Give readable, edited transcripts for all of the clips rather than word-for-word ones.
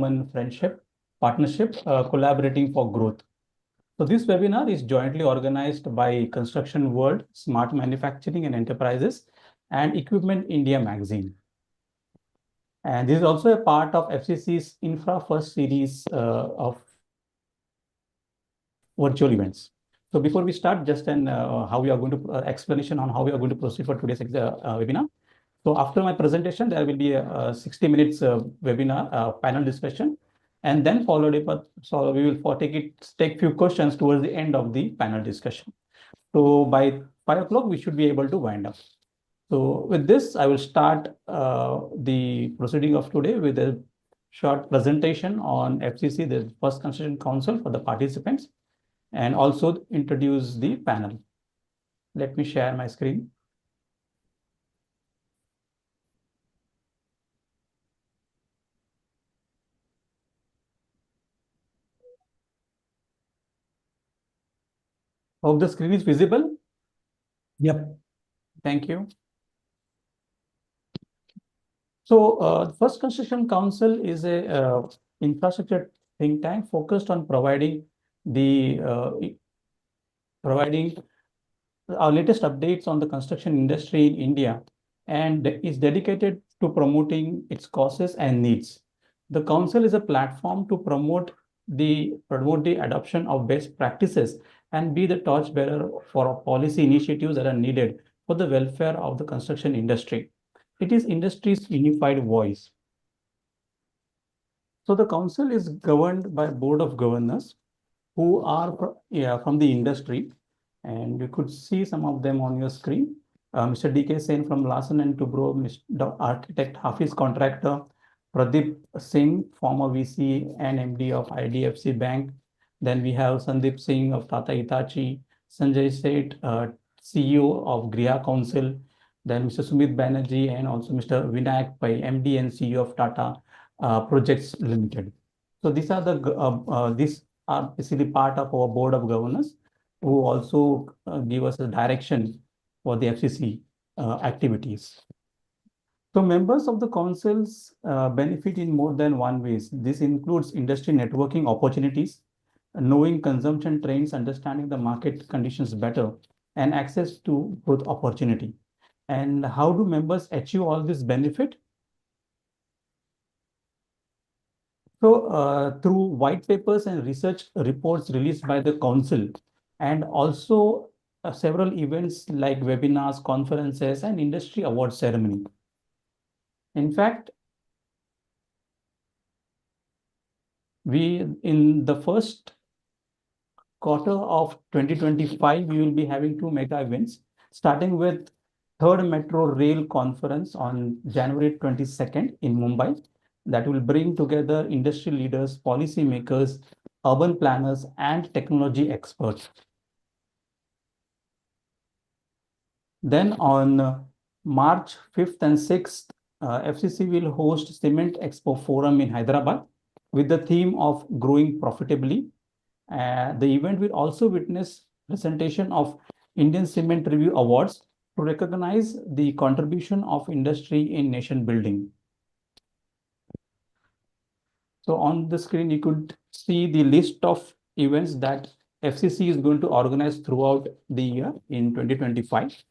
Indo-German friendship, partnership, collaborating for growth. So this webinar is jointly organized by Construction World, Smart Manufacturing and Enterprises, and Equipment India magazine. And this is also a part of FCC's Infra First series of virtual events. So before we start, just an how we are going to explanation on how we are going to proceed for today's webinar. So after my presentation, there will be a 60 minutes webinar panel discussion, and then followed it. So we will take few questions towards the end of the panel discussion. So by 5 o'clock, we should be able to wind up. So with this, I will start the proceeding of today with a short presentation on FCC, the First Construction Council, for the participants, and also introduce the panel. Let me share my screen. Hope the screen is visible. Yep. Thank you. So First Construction Council is a infrastructure think tank focused on providing our latest updates on the construction industry in India, and is dedicated to promoting its causes and needs. The council is a platform to promote the adoption of best practices and be the torchbearer for policy initiatives that are needed for the welfare of the construction industry. It is industry's unified voice. So the council is governed by a board of governors who are from the industry, and you could see some of them on your screen. Mr. D.K. Sen from Larsen and Toubro, Mr. Architect Hafiz Contractor, Pradeep Singh, former VC and MD of IDFC Bank. Then we have Sandeep Singh of Tata Hitachi, Sanjay Seth, CEO of Griha Council, then Mr. Sumit Banerjee, and also Mr. Vinayak Pai, MD and CEO of Tata Projects Limited. So these are these are basically part of our board of governors, who also give us a direction for the FCC activities. So members of the councils benefit in more than one ways. This includes industry networking opportunities, knowing consumption trends, understanding the market conditions better, and access to growth opportunity. And how do members achieve all this benefit? So through white papers and research reports released by the council, and also several events like webinars, conferences, and industry award ceremony. In fact, in the first quarter of 2025, we will be having 2 mega events, starting with third Metro Rail Conference on January 22nd in Mumbai, that will bring together industry leaders, policy makers, urban planners, and technology experts. Then on March 5th and 6th, FCC will host Cement Expo Forum in Hyderabad with the theme of growing profitably. The event will also witness presentation of Indian Cement Review Awards to recognize the contribution of industry in nation building. So on the screen, you could see the list of events that FCC is going to organize throughout the year in 2025.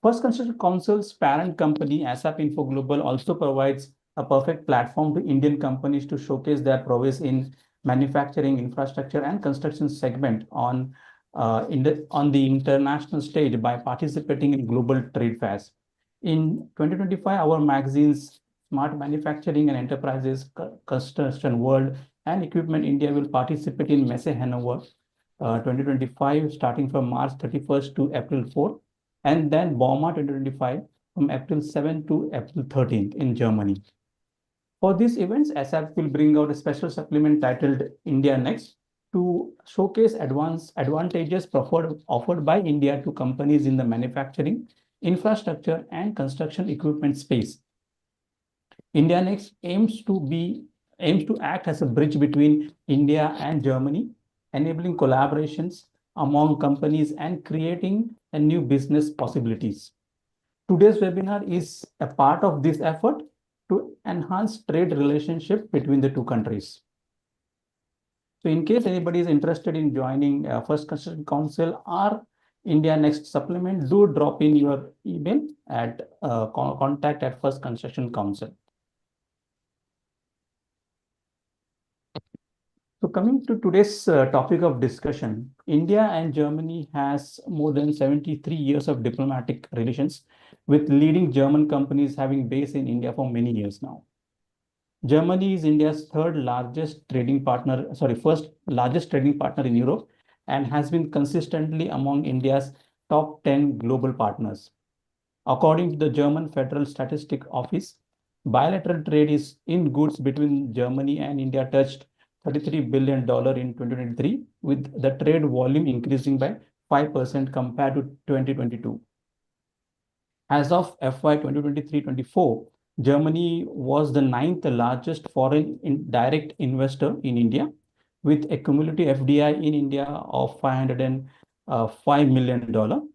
First Construction Council's parent company, ASAP Info Global, also provides a perfect platform to Indian companies to showcase their prowess in manufacturing, infrastructure, and construction segment on the international stage by participating in global trade fairs. In 2025, our magazines, Smart Manufacturing and Enterprises, Construction World, and Equipment India will participate in Messe Hanover 2025, starting from March 31st to April 4th, and then BOMA 2025 from April 7 to April 13th in Germany. For these events, ASAP will bring out a special supplement titled India Next to showcase advantages offered by India to companies in the manufacturing, infrastructure, and construction equipment space. India Next aims to act as a bridge between India and Germany, enabling collaborations among companies and creating new business possibilities. Today's webinar is a part of this effort to enhance trade relationship between the two countries. So in case anybody is interested in joining First Construction Council or India Next Supplement, do drop in your email at contact at First Construction Council. So coming to today's topic of discussion, India and Germany has more than 73 years of diplomatic relations, with leading German companies having base in India for many years now. Germany is India's first largest trading partner in Europe, and has been consistently among India's top 10 global partners. According to the German Federal Statistic Office, bilateral trade is in goods between Germany and India touched $33 billion in 2023, with the trade volume increasing by 5% compared to 2022. As of FY 2023-24, Germany was the ninth largest foreign direct investor in India, with a cumulative FDI in India of $505 million.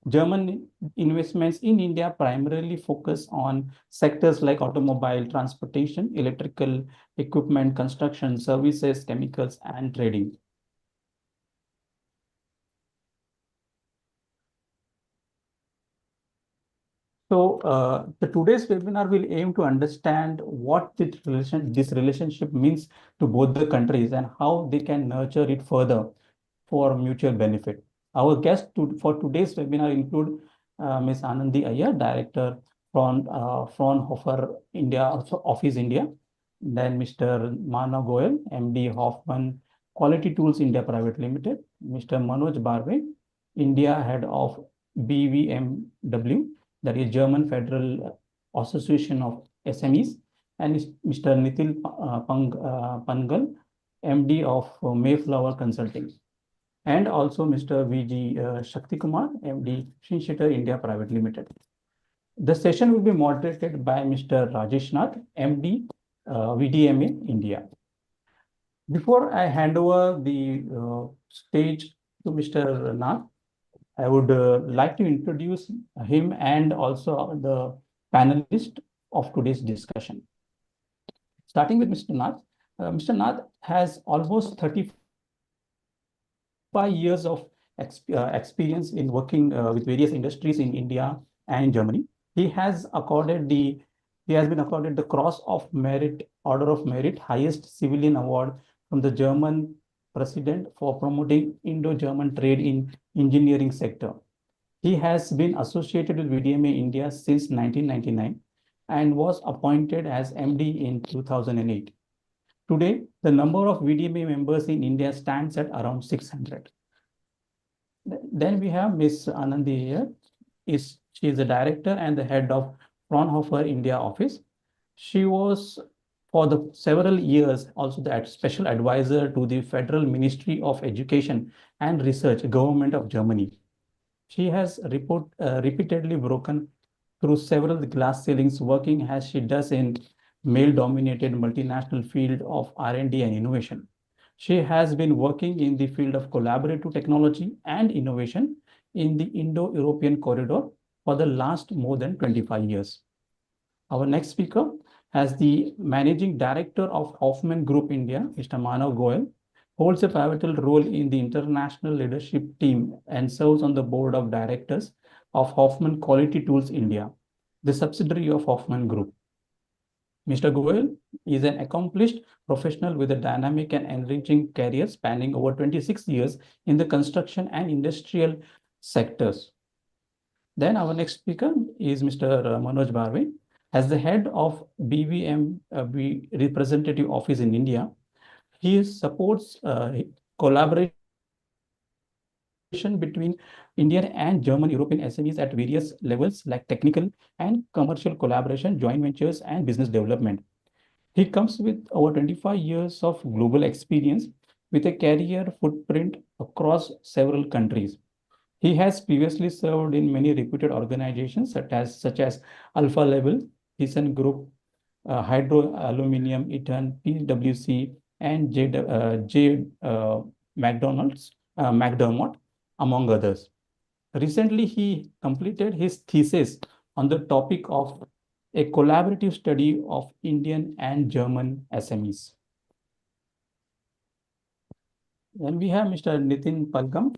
German investments in India primarily focus on sectors like automobile, transportation, electrical equipment, construction, services, chemicals, and trading. So the today's webinar will aim to understand what this relationship means to both the countries and how they can nurture it further for mutual benefit. Our guests for today's webinar include Ms. Anandi Iyer, Director from Fraunhofer India, Office India. Then Mr. Manav Goyal, MD Hoffman Quality Tools India Private Limited. Mr. Manoj Barve, India Head of BVMW, that is German Federal Association of SMEs, and Mr. Nitil Pangal, MD of Mayflower Consulting, and also Mr. VG Shakti Kumar, MD Shinshitter India Private Limited. The session will be moderated by Mr. Rajesh Nath, MD VDMA India. Before I hand over the stage to Mr. Nath, I would like to introduce him and also the panelist of today's discussion. Starting with Mr. Nath. Mr. Nath has almost 35 years of experience in working with various industries in India and Germany. He has been accorded the Cross of Merit, Order of Merit, highest civilian award from the German President for promoting Indo-German trade in engineering sector. He has been associated with VDMA India since 1999 and was appointed as MD in 2008. Today, the number of VDMA members in India stands at around 600. Then we have Ms. Anandi here. She is the director and the head of Fraunhofer India office. She was for the several years also the special advisor to the Federal Ministry of Education and Research, Government of Germany. She has repeatedly broken through several glass ceilings, working as she does in male-dominated multinational field of R&D and innovation. She has been working in the field of collaborative technology and innovation in the Indo-European corridor for the last more than 25 years. Our next speaker has the Managing Director of Hoffman Group India, Mr. Manav Goyal, holds a pivotal role in the international leadership team and serves on the board of directors of Hoffman Quality Tools India, the subsidiary of Hoffman Group. Mr. Goyal is an accomplished professional with a dynamic and enriching career spanning over 26 years in the construction and industrial sectors. Then our next speaker is Mr. Manoj Barve. As the head of BVM representative office in India, he supports collaboration between Indian and German European SMEs at various levels like technical and commercial collaboration, joint ventures, and business development. He comes with over 25 years of global experience with a career footprint across several countries. He has previously served in many reputed organizations such as Alpha Level, Thyssen Group, Hydro Aluminium, Eaton, PwC, and J. McDermott, among others. Recently, he completed his thesis on the topic of a collaborative study of Indian and German SMEs. Then we have Mr. Nitin Palgam,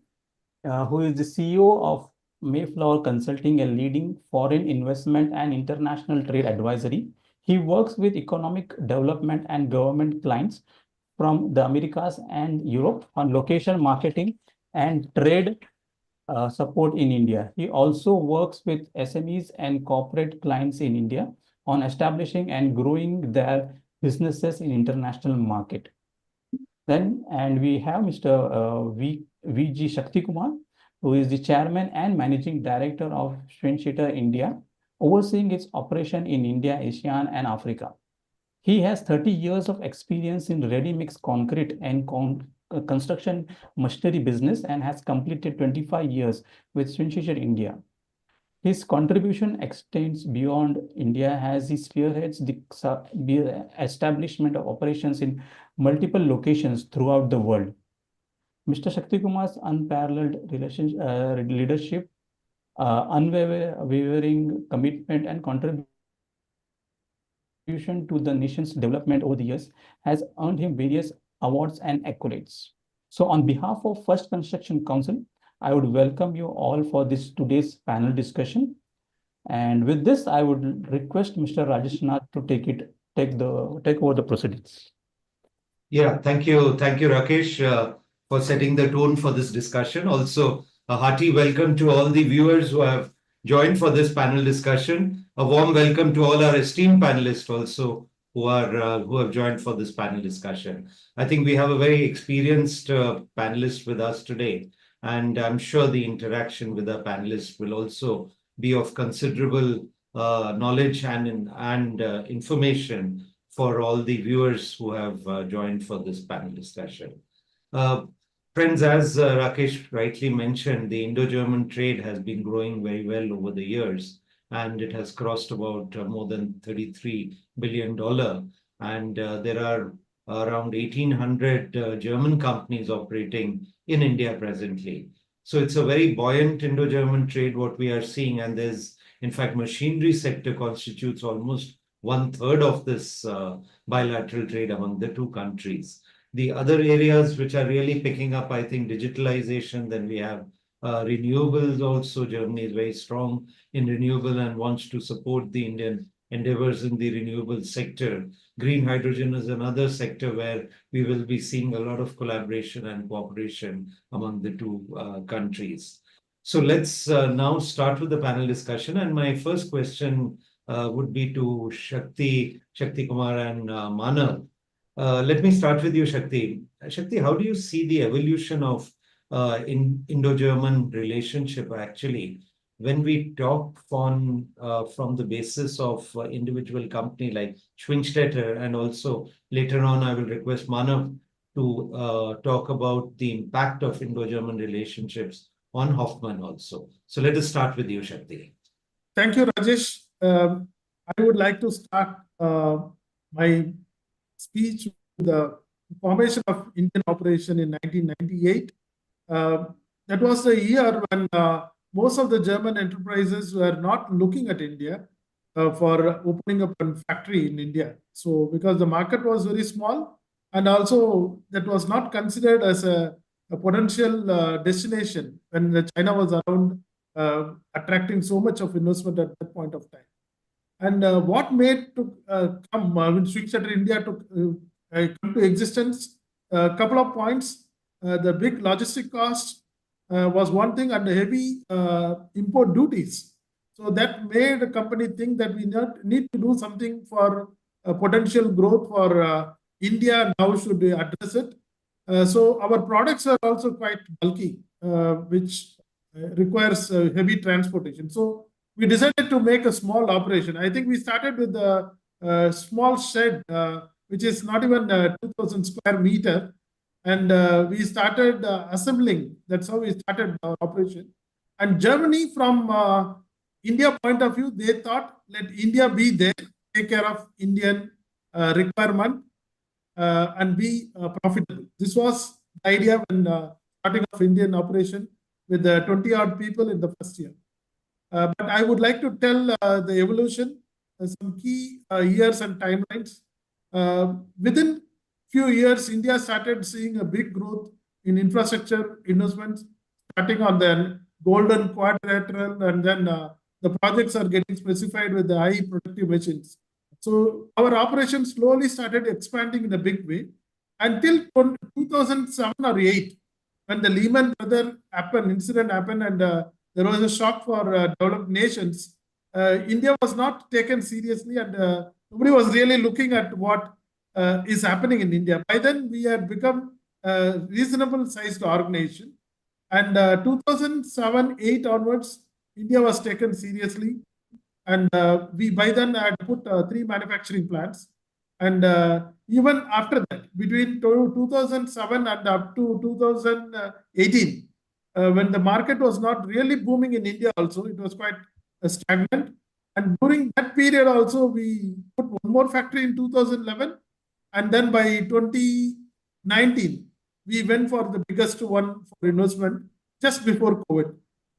who is the CEO of Mayflower Consulting, a leading foreign investment and international trade advisory. He works with economic development and government clients from the Americas and Europe on location marketing and trade support in India. He also works with SMEs and corporate clients in India on establishing and growing their businesses in international market. Then, and we have Mr. V.G. Shakti Kumar, who is the chairman and managing director of Swinshitter India, overseeing its operation in India, ASEAN, and Africa. He has 30 years of experience in ready-mix concrete and construction machinery business and has completed 25 years with Swinshitter India. His contribution extends beyond India as he spearheads the establishment of operations in multiple locations throughout the world. Mr. Shakti Kumar's unparalleled leadership, unwavering commitment, and contribution to the nation's development over the years has earned him various awards and accolades. So on behalf of First Construction Council, I would welcome you all for this today's panel discussion. And with this, I would request Mr. Rajesh Nath to take over the proceedings. Yeah, thank you, Rakesh, for setting the tone for this discussion. Also, a hearty welcome to all the viewers who have joined for this panel discussion. A warm welcome to all our esteemed panelists also who have joined for this panel discussion. I think we have a very experienced panelist with us today, and I'm sure the interaction with our panelists will also be of considerable knowledge and information for all the viewers who have joined for this panel discussion. Friends, as Rakesh rightly mentioned, the Indo-German trade has been growing very well over the years, and it has crossed about more than $33 billion. And there are around 1,800 German companies operating in India presently. So it's a very buoyant Indo-German trade, what we are seeing. And there's, in fact, machinery sector constitutes almost 1/3 of this bilateral trade among the two countries. The other areas which are really picking up, I think, digitalization, then we have renewables also. Germany is very strong in renewable and wants to support the Indian endeavors in the renewable sector. Green hydrogen is another sector where we will be seeing a lot of collaboration and cooperation among the two countries. So let's now start with the panel discussion. And my first question would be to Shakti Kumar and Manav. Let me start with you, Shakti. Shakti, how do you see the evolution of Indo-German relationship actually? When we talk from the basis of individual company like Schwingstätter, and also later on I will request Manav to talk about the impact of Indo-German relationships on Hoffman also. So let us start with you, Shakti. Thank you, Rajesh. I would like to start my speech with the formation of Indian operation in 1998. That was the year when most of the German enterprises were not looking at India for opening up a factory in India. So because the market was very small, and also that was not considered as a potential destination when China was around attracting so much of investment at that point of time. And what made to come when Swinshitter India to come to existence? A couple of points. The big logistic cost was one thing, and the heavy import duties. So that made the company think that we need to do something for potential growth for India, and how should we address it. So our products are also quite bulky, which requires heavy transportation. So we decided to make a small operation. I think we started with a small shed, which is not even 2,000 square meter. And we started assembling. That's how we started our operation. And Germany, from India point of view, they thought, let India be there, take care of Indian requirement and be profitable. This was the idea when starting of Indian operation with 20 odd people in the first year. But I would like to tell the evolution, some key years and timelines. Within few years, India started seeing a big growth in infrastructure investments, starting on the golden quadrilateral, and then the projects are getting specified with the high productive machines. So our operations slowly started expanding in a big way until 2007 or 8, when the Lehman Brothers incident happened, and there was a shock for developed nations. India was not taken seriously, and nobody was really looking at what is happening in India. By then, we had become a reasonable sized organization. And 2007-8 onwards, India was taken seriously. And we by then had put 3 manufacturing plants. And even after that, between 2007 and up to 2018, when the market was not really booming in India also, it was quite stagnant. And during that period also, we put one more factory in 2011. And then by 2019, we went for the biggest one for investment just before COVID.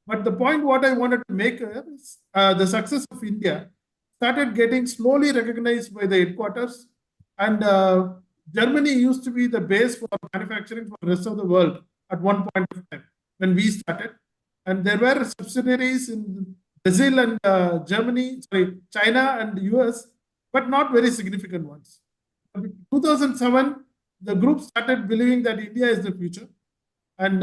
But the point what I wanted to make is the success of India started getting slowly recognized by the headquarters. And Germany used to be the base for manufacturing for the rest of the world at one point of time when we started. And there were subsidiaries in Brazil and China and US, but not very significant ones. In 2007, the group started believing that India is the future. And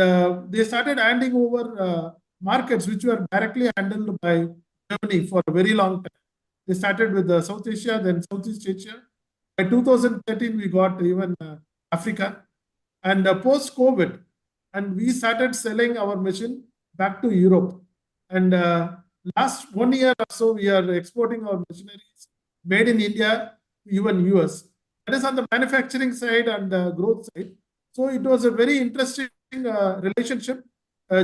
they started handing over markets which were directly handled by Germany for a very long time. They started with South Asia, then Southeast Asia. By 2013, we got even Africa. And post-COVID, and we started selling our machine back to Europe. And last 1 year or so, we are exporting our machineries made in India, even US. That is on the manufacturing side and growth side. So it was a very interesting relationship.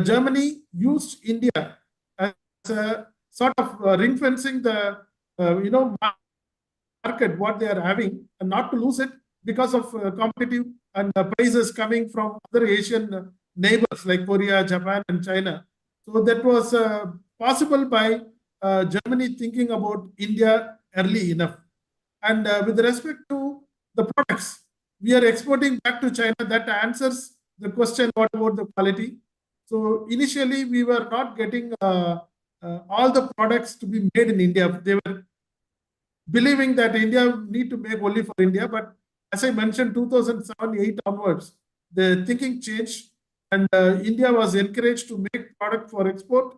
Germany used India as a sort of ring fencing the market what they are having, and not to lose it because of competitive and prices coming from other Asian neighbors like Korea, Japan, and China. So that was possible by Germany thinking about India early enough. And with respect to the products, we are exporting back to China. That answers the question, what about the quality? So initially, we were not getting all the products to be made in India. They were believing that India need to make only for India. But as I mentioned, 2007-8 onwards, the thinking changed, and India was encouraged to make product for export.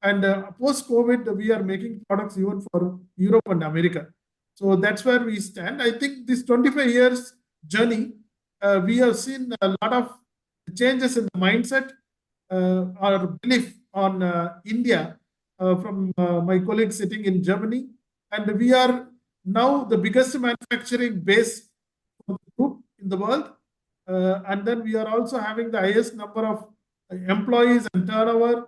And post-COVID, we are making products even for Europe and America. So that's where we stand. I think this 25 years journey, we have seen a lot of changes in the mindset or belief on India from my colleagues sitting in Germany. And we are now the biggest manufacturing base of the group in the world. And then we are also having the highest number of employees and turnover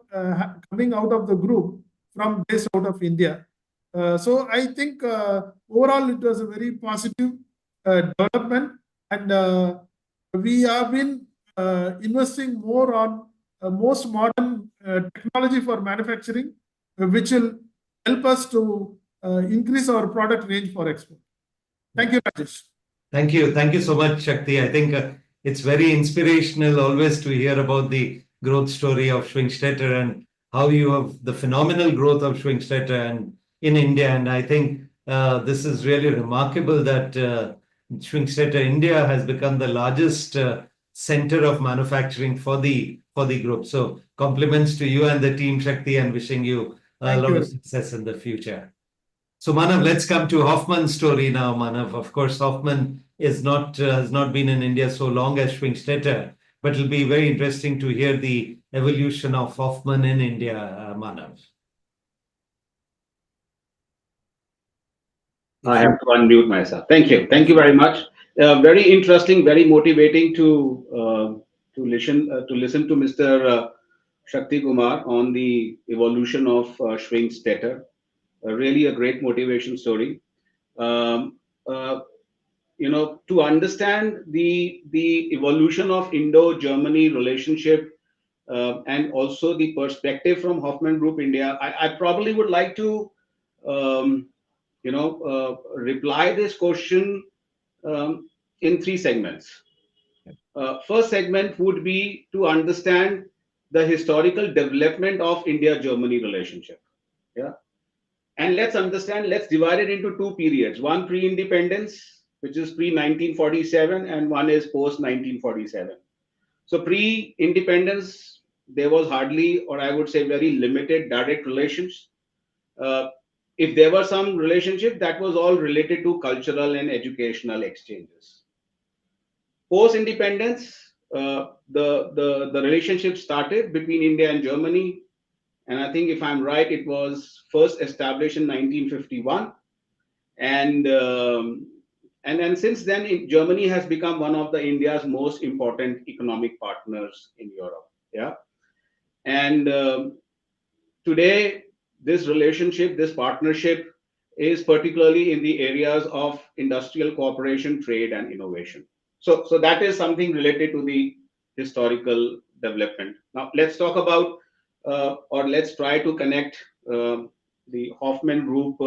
coming out of the group from based out of India. So I think overall it was a very positive development, and we have been investing more on most modern technology for manufacturing, which will help us to increase our product range for export. Thank you, Rajesh. Thank you. Thank you so much, Shakti. I think it's very inspirational always to hear about the growth story of Schwingstetter and how you have the phenomenal growth of Schwingstetter and in India. And I think this is really remarkable that Schwingstetter India has become the largest center of manufacturing for the group. So compliments to you and the team, Shakti, and wishing you a lot of success in the future. So Manav, let's come to Hoffman's story now, Manav. Of course, Hoffman is not has not been in India so long as Schwingstetter, but it'll be very interesting to hear the evolution of Hoffman in India, Manav. I have to unmute myself. Thank you. Thank you very much. Very interesting, very motivating to listen to Mr. Shakti Kumar on the evolution of Schwingstetter. Really a great motivation story. To understand the evolution of Indo-Germany relationship, and also the perspective from Hoffman Group India, I probably would like to, um, reply this question in three segments. First segment would be to understand the historical development of India-Germany relationship. Yeah. And let's divide it into two periods. One pre-independence, which is pre-1947, and one is post-1947. So pre-independence, there was hardly, or I would say very limited direct relations. Uh, if there were some relationship, that was all related to cultural and educational exchanges. Post-independence, the relationship started between India and Germany, and I think if I'm right, it was first established in 1951, and and since then, Germany has become one of the India's most important economic partners in Europe. Yeah, and today, this relationship, this partnership, is particularly in the areas of industrial cooperation, trade, and innovation. So that is something related to the historical development. Now, let's talk about, or let's try to connect the Hoffman Group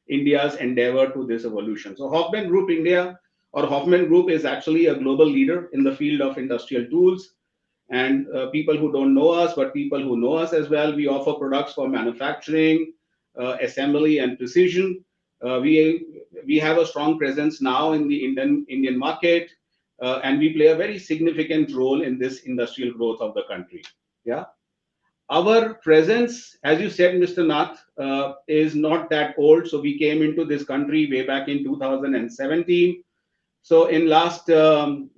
India's endeavor to this evolution. So, Hoffman Group India or Hoffman Group is actually a global leader in the field of industrial tools. And people who don't know us, but people who know us as well, we offer products for manufacturing, assembly, and precision. We have a strong presence now in the Indian market, and we play a very significant role in this industrial growth of the country. Yeah, our presence, as you said, Mr. Nath, is not that old. So we came into this country way back in 2017. So in last 7,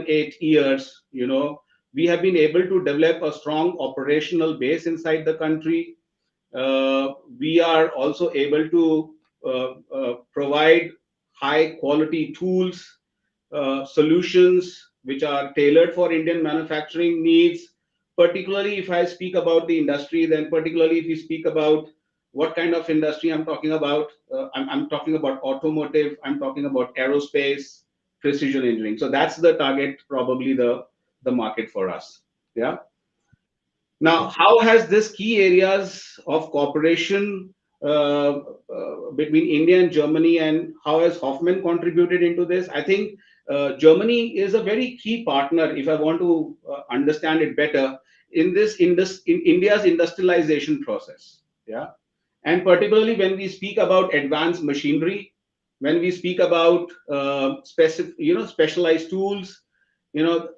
8 years, we have been able to develop a strong operational base inside the country. We are also able to provide high quality tools, solutions which are tailored for Indian manufacturing needs. Particularly, if I speak about the industry, then particularly if we speak about what kind of industry I'm talking about, I'm talking about automotive, I'm talking about aerospace, precision engineering. So that's the target, probably the market for us. Yeah. Now, how has this key areas of cooperation between India and Germany, and how has Hoffman contributed into this? I think Germany is a very key partner, if I want to understand it better, in India's industrialization process. Yeah, and particularly when we speak about advanced machinery, when we speak about specialized tools,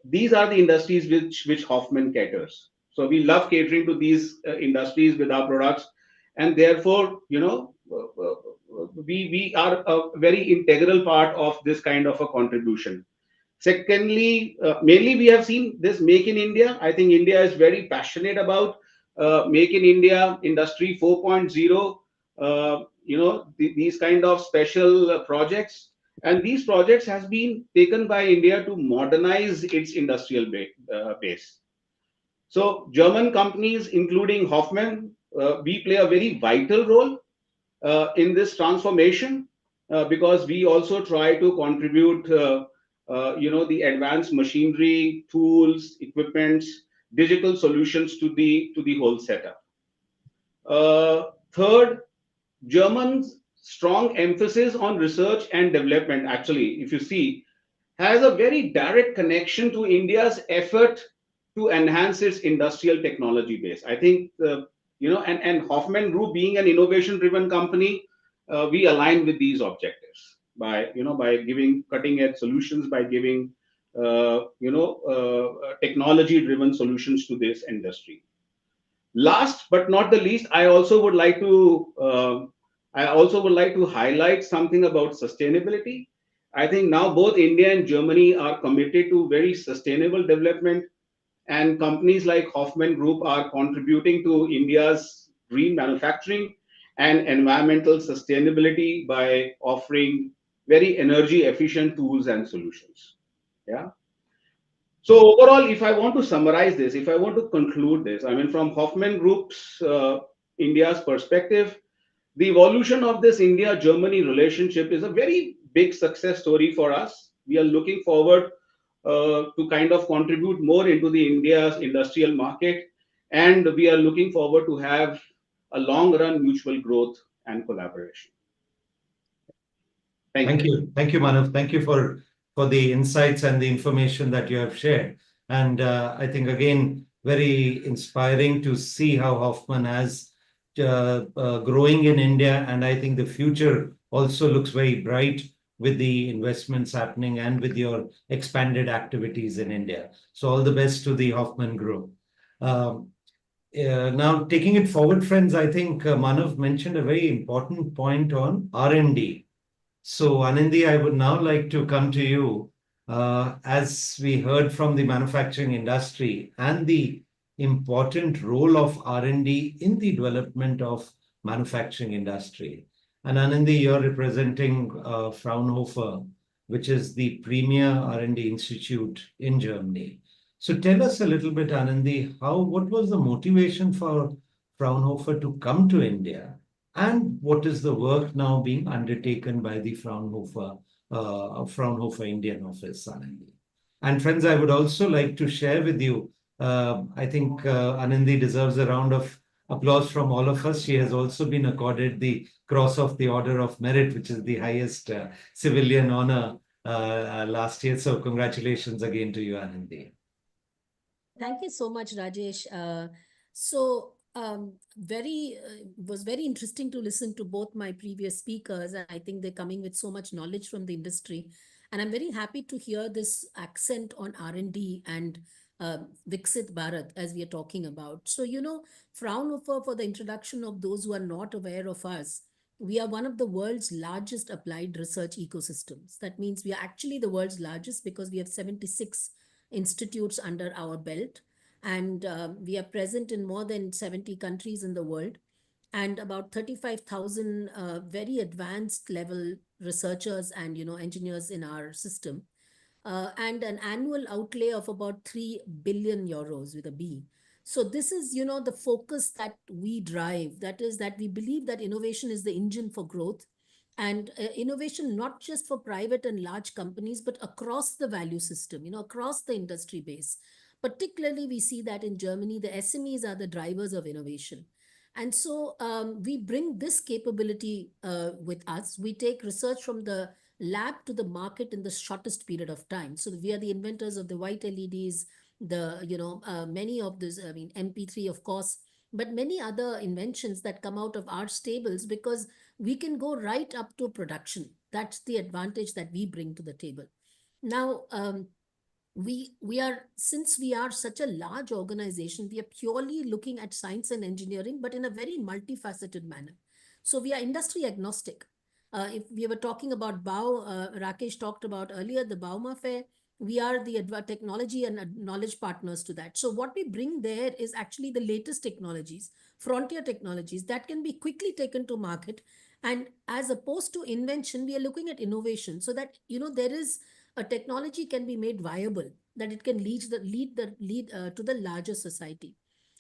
these are the industries which Hoffman caters. So we love catering to these industries with our products, and therefore, we are a very integral part of this kind of a contribution. Secondly, mainly we have seen this Make in India. I think India is very passionate about Make in India, Industry 4.0, these kind of special projects. And these projects has been taken by India to modernize its industrial base. So German companies, including Hoffman, we play a very vital role in this transformation because we also try to contribute, the advanced machinery, tools, equipments, digital solutions to the whole setup. Third, Germans' strong emphasis on research and development, actually, if you see, has a very direct connection to India's effort to enhance its industrial technology base. I think, and Hoffman Group being an innovation-driven company, we align with these objectives by giving cutting-edge solutions, by giving, technology-driven solutions to this industry. Last but not the least, I also would like to highlight something about sustainability. I think now both India and Germany are committed to very sustainable development, and companies like Hoffman Group are contributing to India's green manufacturing and environmental sustainability by offering very energy efficient tools and solutions. Yeah. So overall, if I want to summarize this, if I want to conclude this, I mean, from Hoffman Group's India's perspective, the evolution of this India-Germany relationship is a very big success story for us. We are looking forward to kind of contribute more into the India's industrial market. And we are looking forward to have a long run mutual growth and collaboration. Thank you. Thank you, Manav. Thank you for the insights and the information that you have shared. And I think again, very inspiring to see how Hoffman has growing in India, and I think the future also looks very bright with the investments happening and with your expanded activities in India. So all the best to the Hoffman Group. Now, taking it forward, friends, I think Manav mentioned a very important point on R&D. So, Anandi, I would now like to come to you. As we heard from the manufacturing industry and the important role of R&D in the development of manufacturing industry. And Anandi, you're representing Fraunhofer, which is the premier R&D institute in Germany. So tell us a little bit, Anandi, what was the motivation for Fraunhofer to come to India? And what is the work now being undertaken by the Fraunhofer Indian office, Anandi? And friends, I would also like to share with you, I think Anandi deserves a round of applause from all of us. She has also been accorded the Cross of the Order of Merit, which is the highest civilian honor last year. So congratulations again to you, Anandi. Thank you so much, Rajesh. So was very interesting to listen to both my previous speakers. I think they're coming with so much knowledge from the industry, and I'm very happy to hear this accent on R&D and Viksit Bharat as we are talking about. So Fraunhofer, for the introduction of those who are not aware of us, we are one of the world's largest applied research ecosystems. That means we are actually the world's largest because we have 76 institutes under our belt, and we are present in more than 70 countries in the world, and about 35,000 very advanced level researchers and engineers in our system, and an annual outlay of about 3 billion euros with a B. So this is the focus that we drive, that is that we believe that innovation is the engine for growth, and innovation not just for private and large companies but across the value system, across the industry base. Particularly we see that in Germany the SMEs are the drivers of innovation, and so we bring this capability with us. We take research from the lab to the market in the shortest period of time. So we are the inventors of the white LEDs, many of this, I mean MP3 of course, but many other inventions that come out of our stables, because we can go right up to production. That's the advantage that we bring to the table. Now, we are, since we are such a large organization, we are purely looking at science and engineering, but in a very multifaceted manner. So we are industry agnostic. If we were talking about BAU, Rakesh talked about earlier the Bauma Fair, we are the technology and knowledge partners to that. So what we bring there is actually the latest technologies, frontier technologies that can be quickly taken to market. And as opposed to invention, we are looking at innovation, so that there is a technology can be made viable, that it can lead to the larger society.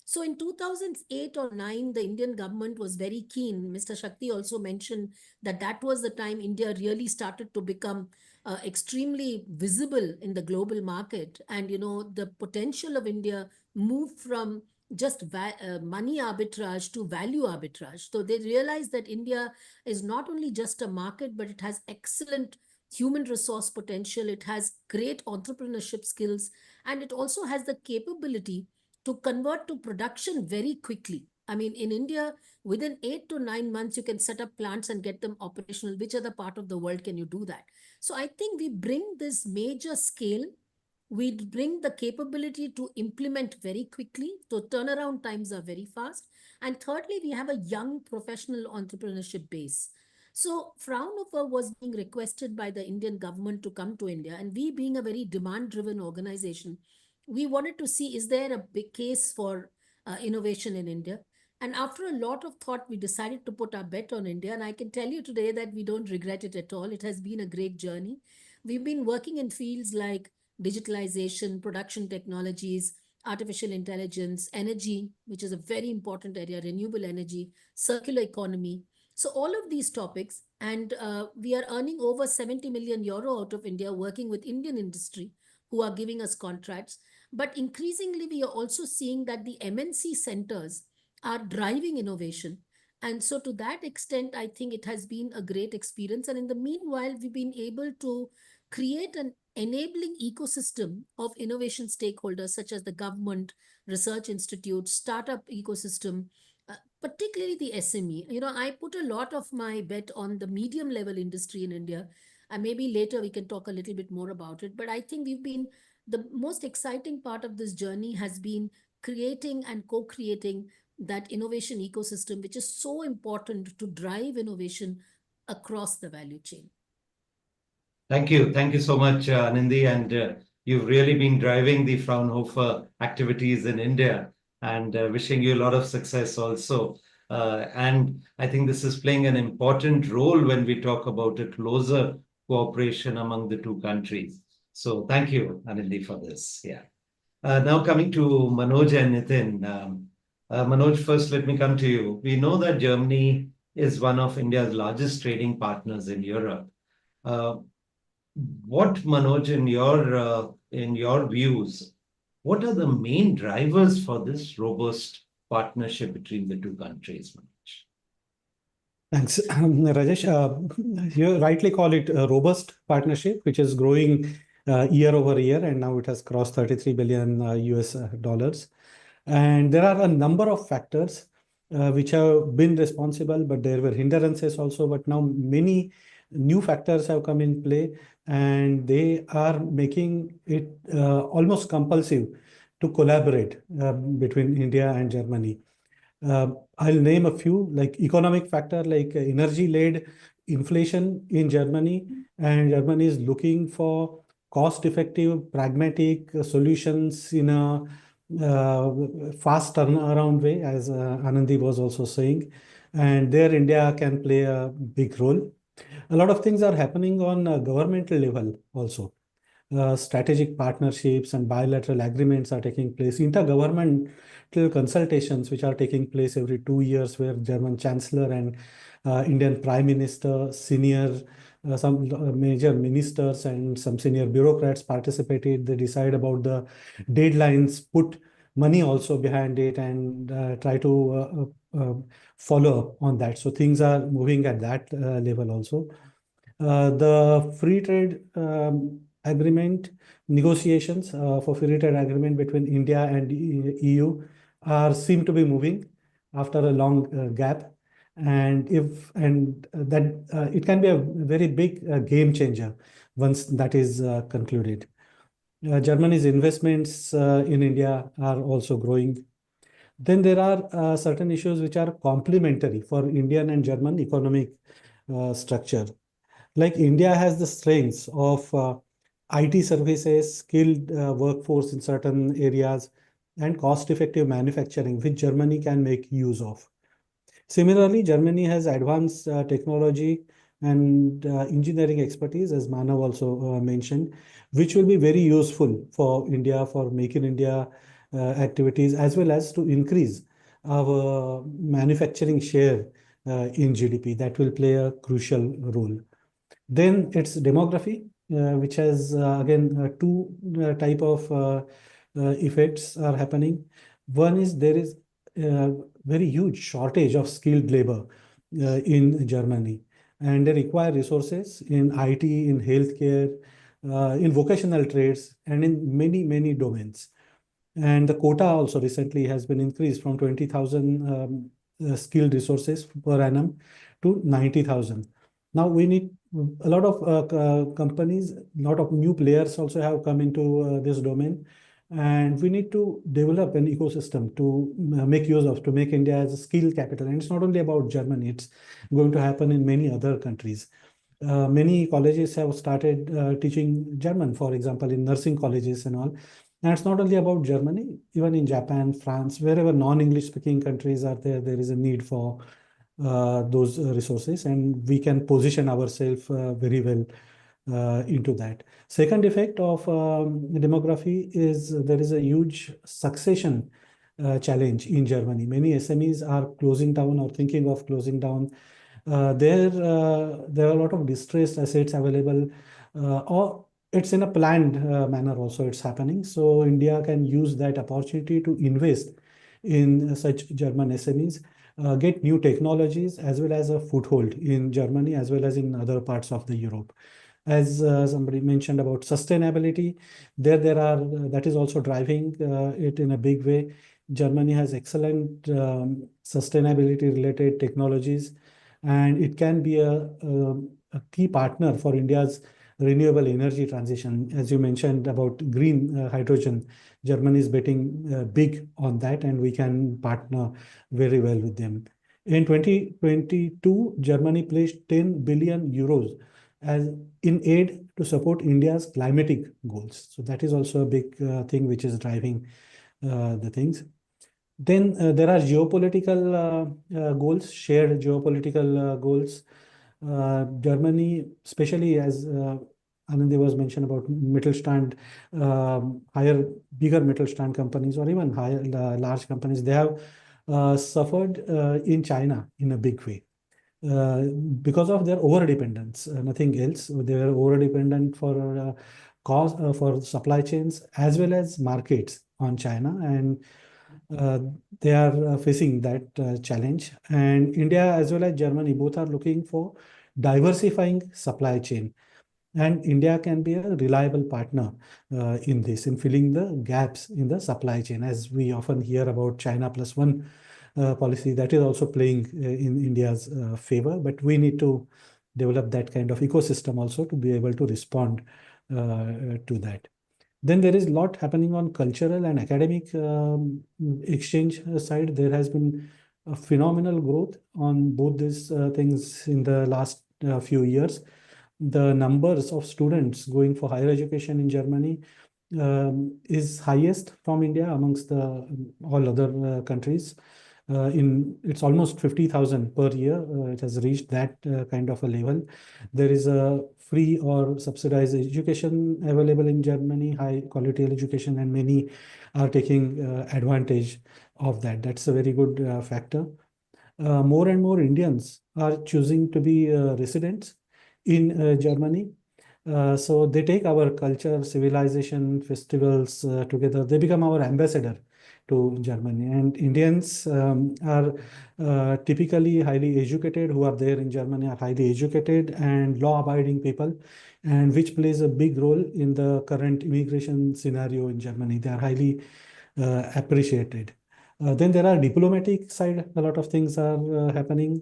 So in 2008 or 9, the Indian government was very keen. Mr. Shakti also mentioned that was the time India really started to become extremely visible in the global market. And, the potential of India moved from just money arbitrage to value arbitrage. So they realized that India is not only just a market, but it has excellent human resource potential. It has great entrepreneurship skills, and it also has the capability to convert to production very quickly. I mean, in India, within 8 to 9 months, you can set up plants and get them operational. Which other part of the world can you do that? So I think we bring this major scale. We bring the capability to implement very quickly. So turnaround times are very fast. And thirdly, we have a young professional entrepreneurship base. So Fraunhofer was being requested by the Indian government to come to India. And we, being a very demand-driven organization, we wanted to see, is there a big case for innovation in India? And after a lot of thought, we decided to put our bet on India. And I can tell you today that we don't regret it at all. It has been a great journey. We've been working in fields like digitalization, production technologies, artificial intelligence, energy, which is a very important area, renewable energy, circular economy. So all of these topics, and we are earning over 70 million euro out of India, working with Indian industry who are giving us contracts. But increasingly, we are also seeing that the MNC centers are driving innovation. And so, to that extent, I think it has been a great experience. And in the meanwhile, we've been able to create an enabling ecosystem of innovation stakeholders, such as the government, research institutes, startup ecosystem, particularly the SME. I put a lot of my bet on the medium level industry in India. And maybe later we can talk a little bit more about it. But I think the most exciting part of this journey has been creating and co creating that innovation ecosystem, which is so important to drive innovation across the value chain. Thank you. Thank you so much, Anindi. And you've really been driving the Fraunhofer activities in India, and wishing you a lot of success also. And I think this is playing an important role when we talk about a closer cooperation among the two countries. So thank you, Anindi, for this. Yeah. Now coming to Manoj and Nitin. Manoj, first let me come to you. We know that Germany is one of India's largest trading partners in Europe. What, Manoj, in your views, what are the main drivers for this robust partnership between the two countries, Manoj? Thanks, Rajesh. You rightly call it a robust partnership, which is growing year over year, and now it has crossed 33 billion US dollars. And there are a number of factors which have been responsible, but there were hindrances also. But now many new factors have come in play, and they are making it almost compulsive to collaborate between India and Germany. I'll name a few, like economic factor, like energy-led inflation in Germany, and Germany is looking for cost-effective, pragmatic solutions in a fast turnaround way, as Anandi was also saying, and there India can play a big role. A lot of things are happening on a governmental level also. Strategic partnerships and bilateral agreements are taking place. Intergovernmental consultations, which are taking place every 2 years, where German Chancellor and Indian Prime Minister, some major ministers and some senior bureaucrats participated. They decide about the deadlines, put money also behind it, and try to follow up on that. So things are moving at that level also. The free trade agreement negotiations for free trade agreement between India and EU seem to be moving after a long gap, and that it can be a very big game changer once that is concluded. Germany's investments in India are also growing. Then there are certain issues which are complementary for Indian and German economic structure. Like India has the strengths of IT services, skilled workforce in certain areas, and cost-effective manufacturing, which Germany can make use of. Similarly, Germany has advanced technology and engineering expertise, as Manav also mentioned, which will be very useful for India, for Make in India activities, as well as to increase our manufacturing share in GDP. That will play a crucial role. Then it's demography, which has again two type of effects are happening. One is there is a very huge shortage of skilled labor in Germany, and they require resources in IT, in healthcare, in vocational trades, and in many domains. And the quota also recently has been increased from 20,000 skilled resources per annum to 90,000. Now we need a lot of companies, a lot of new players also have come into this domain, and we need to develop an ecosystem to make use of, to make India as a skill capital. And it's not only about Germany, it's going to happen in many other countries. Many colleges have started teaching German, for example, in nursing colleges and all. And it's not only about Germany, even in Japan, France, wherever non-English speaking countries are there, there is a need for those resources, and we can position ourselves very well into that. Second effect of demography is there is a huge succession challenge in Germany. Many SMEs are closing down or thinking of closing down. There are a lot of distressed assets available, or it's in a planned manner also it's happening. So India can use that opportunity to invest in such German SMEs, get new technologies as well as a foothold in Germany as well as in other parts of the Europe. As somebody mentioned about sustainability, there are that is also driving it in a big way. Germany has excellent sustainability related technologies, and it can be a key partner for India's renewable energy transition. As you mentioned about green hydrogen, Germany is betting big on that, and we can partner very well with them. In 2022, Germany pledged 10 billion euros as in aid to support India's climatic goals. So that is also a big thing which is driving the things. Then there are geopolitical goals, shared geopolitical goals. Germany, especially as Anandi was mentioned about Mittelstand, bigger Mittelstand companies or even higher, large companies, they have suffered in China in a big way because of their over dependence, nothing else. They were over dependent for cost for supply chains as well as markets on China, and uh, they are facing that challenge. And India as well as Germany both are looking for diversifying supply chain. And India can be a reliable partner in this, in filling the gaps in the supply chain, as we often hear about China plus one policy that is also playing in India's favor. But we need to develop that kind of ecosystem also to be able to respond to that. Then there is a lot happening on cultural and academic exchange side. There has been a phenomenal growth on both these things in the last few years. The numbers of students going for higher education in Germany is highest from India amongst the all other countries. It's almost 50,000 per year. It has reached that kind of a level. There is a free or subsidized education available in Germany, high quality education, and many are taking advantage of that. That's a very good factor. More and more Indians are choosing to be residents in Germany. So they take our culture, civilization, festivals together. They become our ambassador to Germany. And Indians are typically highly educated, who are there in Germany are highly educated and law-abiding people, and which plays a big role in the current immigration scenario in Germany. They are highly appreciated. Then there are diplomatic side. A lot of things are happening.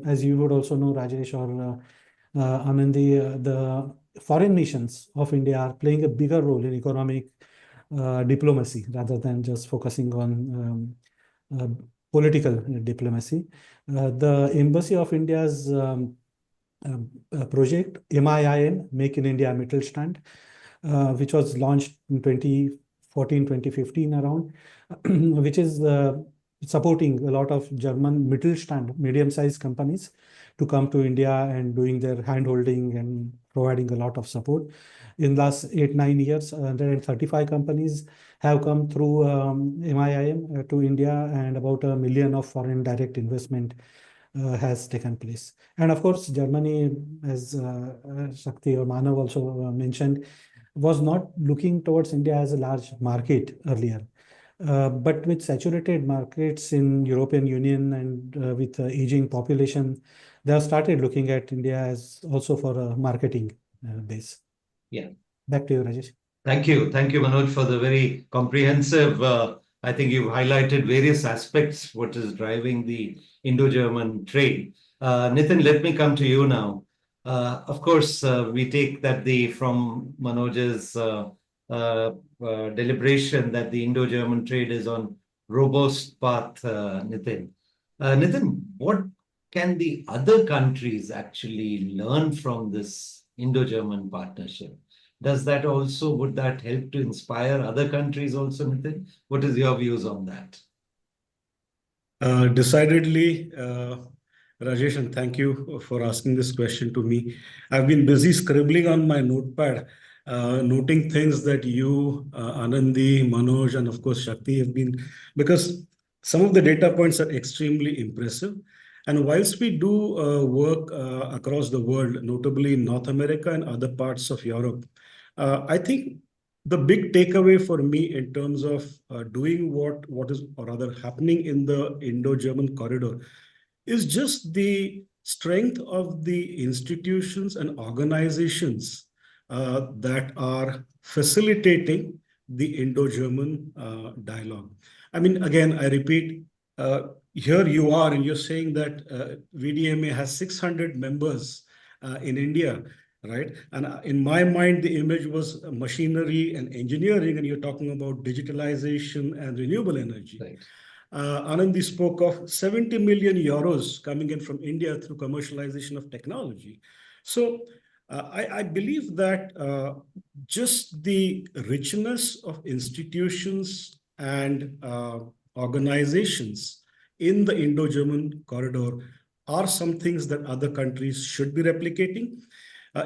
As you would also know, Rajesh or Anandi, the foreign nations of India are playing a bigger role in economic diplomacy rather than just focusing on political diplomacy. The Embassy of India's project, MIIM, Make in India Mittelstand, which was launched in 2014, 2015 around, which is supporting a lot of German Mittelstand, medium-sized companies to come to India and doing their hand-holding and providing a lot of support. In last 8-9 years, 135 companies have come through MIIM to India, and about 1 million of foreign direct investment has taken place. And of course, Germany, as Shakti or Manav also mentioned, was not looking towards India as a large market earlier. But with saturated markets in European Union and with aging population, they have started looking at India as also for a marketing base. Yeah. Back to you, Rajesh. Thank you, Manoj, for the very comprehensive. I think you've highlighted various aspects what is driving the Indo-German trade. Nitin, let me come to you now. Of course, we take that from Manoj's deliberation that the Indo-German trade is on robust path, Nitin. Nitin, what can the other countries actually learn from this Indo-German partnership? Would that help to inspire other countries also, Nitin? What is your views on that? Decidedly, Rajesh, and thank you for asking this question to me. I've been busy scribbling on my notepad, noting things that you, Anandi, Manoj, and of course Shakti have been, because some of the data points are extremely impressive. And whilst we do work across the world, notably in North America and other parts of Europe, I think the big takeaway for me in terms of doing what is, or rather happening in the Indo-German corridor, is just the strength of the institutions and organizations that are facilitating the Indo-German dialogue. I mean, again, I repeat, here you are, and you're saying that VDMA has 600 members in India, right? And in my mind, the image was machinery and engineering, and you're talking about digitalization and renewable energy. Right. Anandi spoke of 70 million euros coming in from India through commercialization of technology. So I believe that just the richness of institutions and organizations in the Indo-German corridor are some things that other countries should be replicating.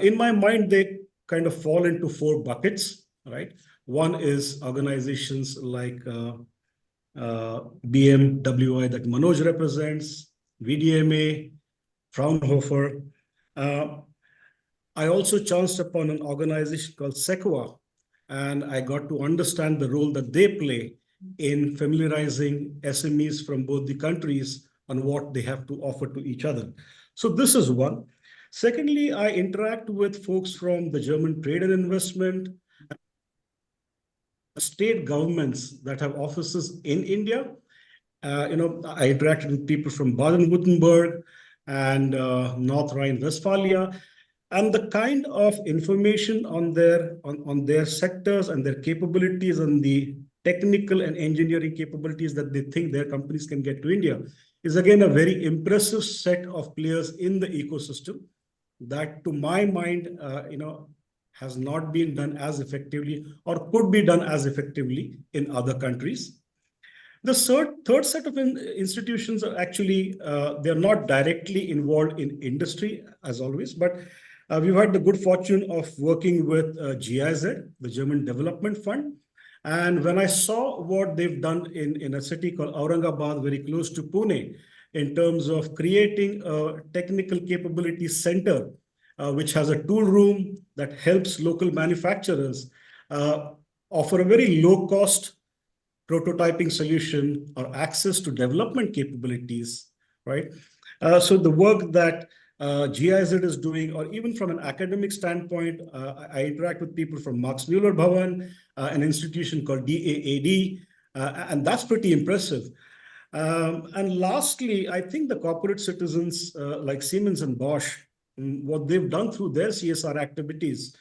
In my mind, they kind of fall into four buckets, right? One is organizations like BMWI that Manoj represents, VDMA, Fraunhofer. I also chanced upon an organization called SEQUA, and I got to understand the role that they play in familiarizing SMEs from both the countries on what they have to offer to each other. So this is one. Secondly, I interact with folks from the German trade and investment, state governments that have offices in India. I interacted with people from Baden-Württemberg and North Rhine-Westphalia, and the kind of information on their sectors and their capabilities and the technical and engineering capabilities that they think their companies can get to India is again a very impressive set of players in the ecosystem that, to my mind, has not been done as effectively or could be done as effectively in other countries. The third set of institutions are actually, they're not directly involved in industry as always, but we've had the good fortune of working with GIZ, the German Development Fund. And when I saw what they've done in a city called Aurangabad, very close to Pune, in terms of creating a technical capability center, which has a tool room that helps local manufacturers offer a very low cost prototyping solution or access to development capabilities, right? So the work that GIZ is doing, or even from an academic standpoint, I interact with people from Max Muller Bhavan, an institution called DAAD, and that's pretty impressive. And lastly, I think the corporate citizens like Siemens and Bosch, what they've done through their CSR activities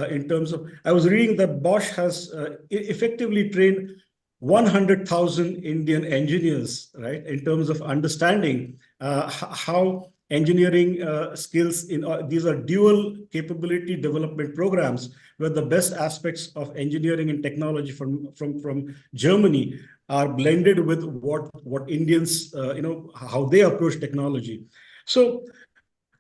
in terms of, I was reading that Bosch has effectively trained 100,000 Indian engineers, right, in terms of understanding how engineering skills in these are dual capability development programs where the best aspects of engineering and technology from Germany are blended with what Indians, how they approach technology. So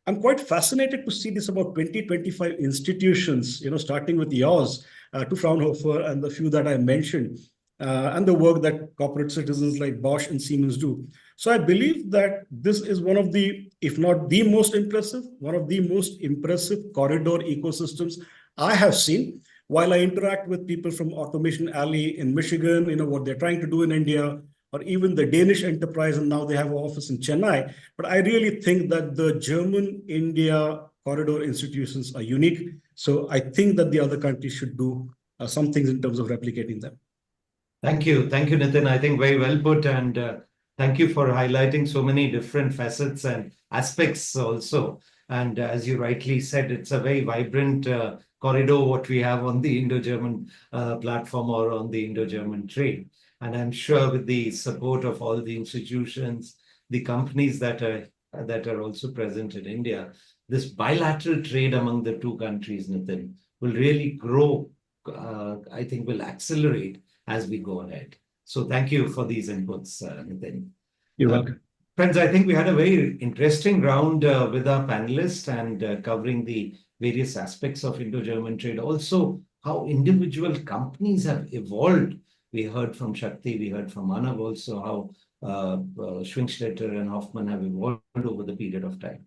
I'm quite fascinated to see this about 25 institutions, starting with yours to Fraunhofer and the few that I mentioned, and the work that corporate citizens like Bosch and Siemens do. So I believe that this is one of the, if not the most impressive, one of the most impressive corridor ecosystems I have seen while I interact with people from Automation Alley in Michigan, what they're trying to do in India, or even the Danish enterprise, and now they have an office in Chennai. But I really think that the German-India corridor institutions are unique. So I think that the other countries should do some things in terms of replicating them. Thank you, Nitin. I think very well put, and thank you for highlighting so many different facets and aspects also. And as you rightly said, it's a very vibrant corridor what we have on the Indo-German platform or on the Indo-German trade. And I'm sure with the support of all the institutions, the companies that are also present in India, this bilateral trade among the two countries, Nitin, will really grow. I think will accelerate as we go ahead. So thank you for these inputs, Nitin. You're welcome. Friends, I think we had a very interesting round with our panelists and covering the various aspects of Indo-German trade. Also, how individual companies have evolved. We heard from Shakti, we heard from Manav also, how Schwingstetter and Hoffman have evolved over the period of time.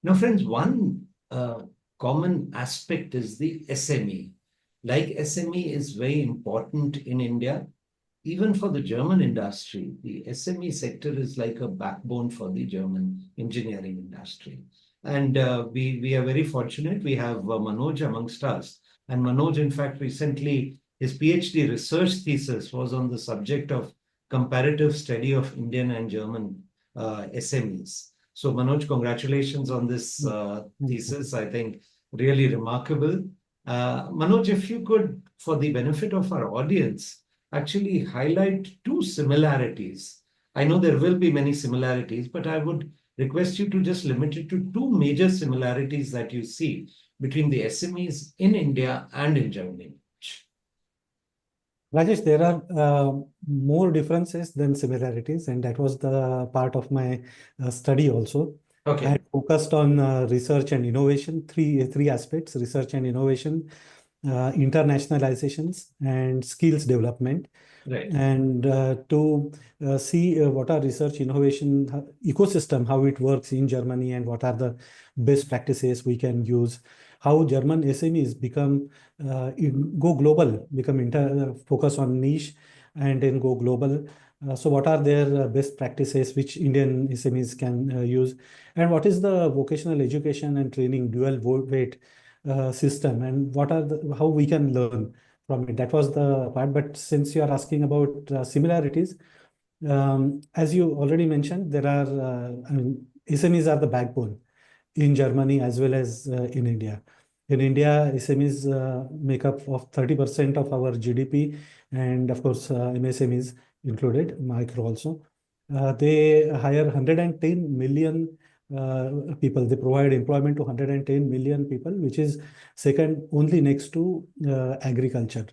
Now, friends, one common aspect is the SME. like SME is very important in India. Even for the German industry, the SME sector is like a backbone for the German engineering industry. And we are very fortunate. We have Manoj amongst us. And Manoj, in fact, recently, his PhD research thesis was on the subject of comparative study of Indian and German SMEs. So Manoj, congratulations on this thesis. I think really remarkable. Manoj, if you could, for the benefit of our audience, actually highlight two similarities. I know there will be many similarities, but I would request you to just limit it to two major similarities that you see between the SMEs in India and in Germany. Rajesh, there are more differences than similarities, and that was the part of my study also. Okay. I had focused on research and innovation, three aspects: research and innovation, internationalizations, and skills development. Right. And to see what are research innovation ecosystem, how it works in Germany, and what are the best practices we can use, how German SMEs become go global, become focus on niche and then go global. So what are their best practices which Indian SMEs can use, and what is the vocational education and training dual weight system, and what are how we can learn from it. That was the part. But since you are asking about similarities, as you already mentioned, there are SMEs are the backbone in Germany as well as in India. In India, SMEs make up of 30% of our GDP, and of course, MSMEs included, micro also. They hire 110 million people. They provide employment to 110 million people, which is second only next to agriculture.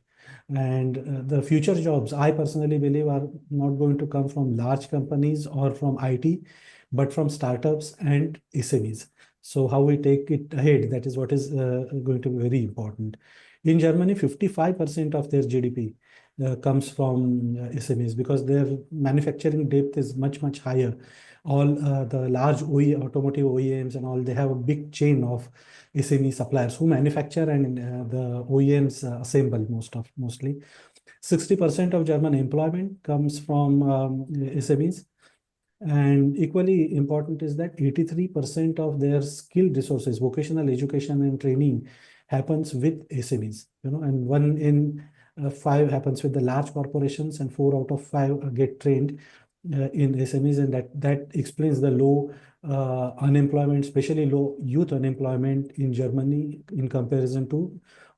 And the future jobs, I personally believe, are not going to come from large companies or from IT, but from startups and SMEs. So how we take it ahead, that is what is going to be very important. In Germany, 55% of their GDP comes from SMEs because their manufacturing depth is much, much higher. All the large automotive OEMs and all, they have a big chain of SME suppliers who manufacture, and the OEMs assemble mostly. 60% of German employment comes from SMEs. And equally important is that 83% of their skilled resources, vocational education and training, happens with SMEs. And 1 in 5 happens with the large corporations, and 4 out of 5 get trained in SMEs, and that explains the low unemployment, especially low youth unemployment in Germany in comparison to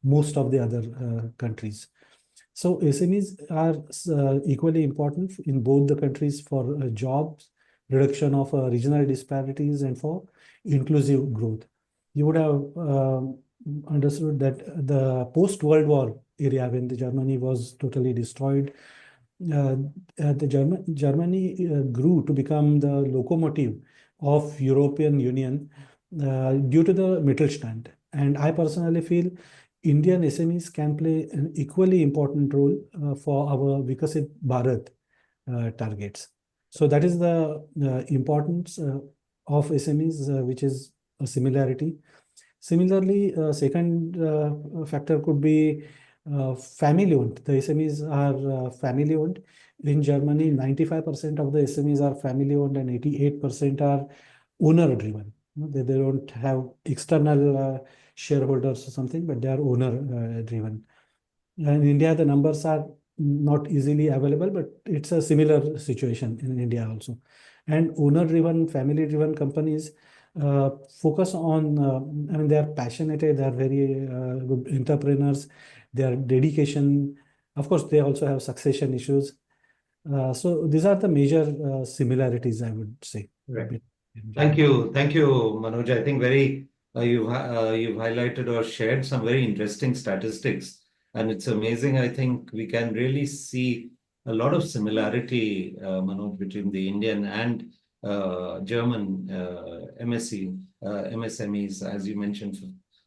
most of the other countries. So SMEs are equally important in both the countries for jobs, reduction of regional disparities, and for inclusive growth. You would have understood that the post-World War area, when the Germany was totally destroyed, Germany grew to become the locomotive of European Union due to the Mittelstand. And I personally feel Indian SMEs can play an equally important role for our Vikasit Bharat targets. So that is the importance of SMEs, which is a similarity. Similarly, second factor could be family owned. The SMEs are family owned. In Germany, 95% of the SMEs are family owned and 88% are owner driven. They don't have external shareholders or something, but they are owner driven. In India, the numbers are not easily available, but it's a similar situation in India also. And owner-driven, family-driven companies focus on, I mean, they are passionate, they are very good entrepreneurs, their dedication. Of course, they also have succession issues. So these are the major similarities, I would say. Right. Thank you, Manoj. I think you've highlighted or shared some very interesting statistics, and it's amazing. I think we can really see a lot of similarity, Manoj, between the Indian and German MSMEs, as you mentioned.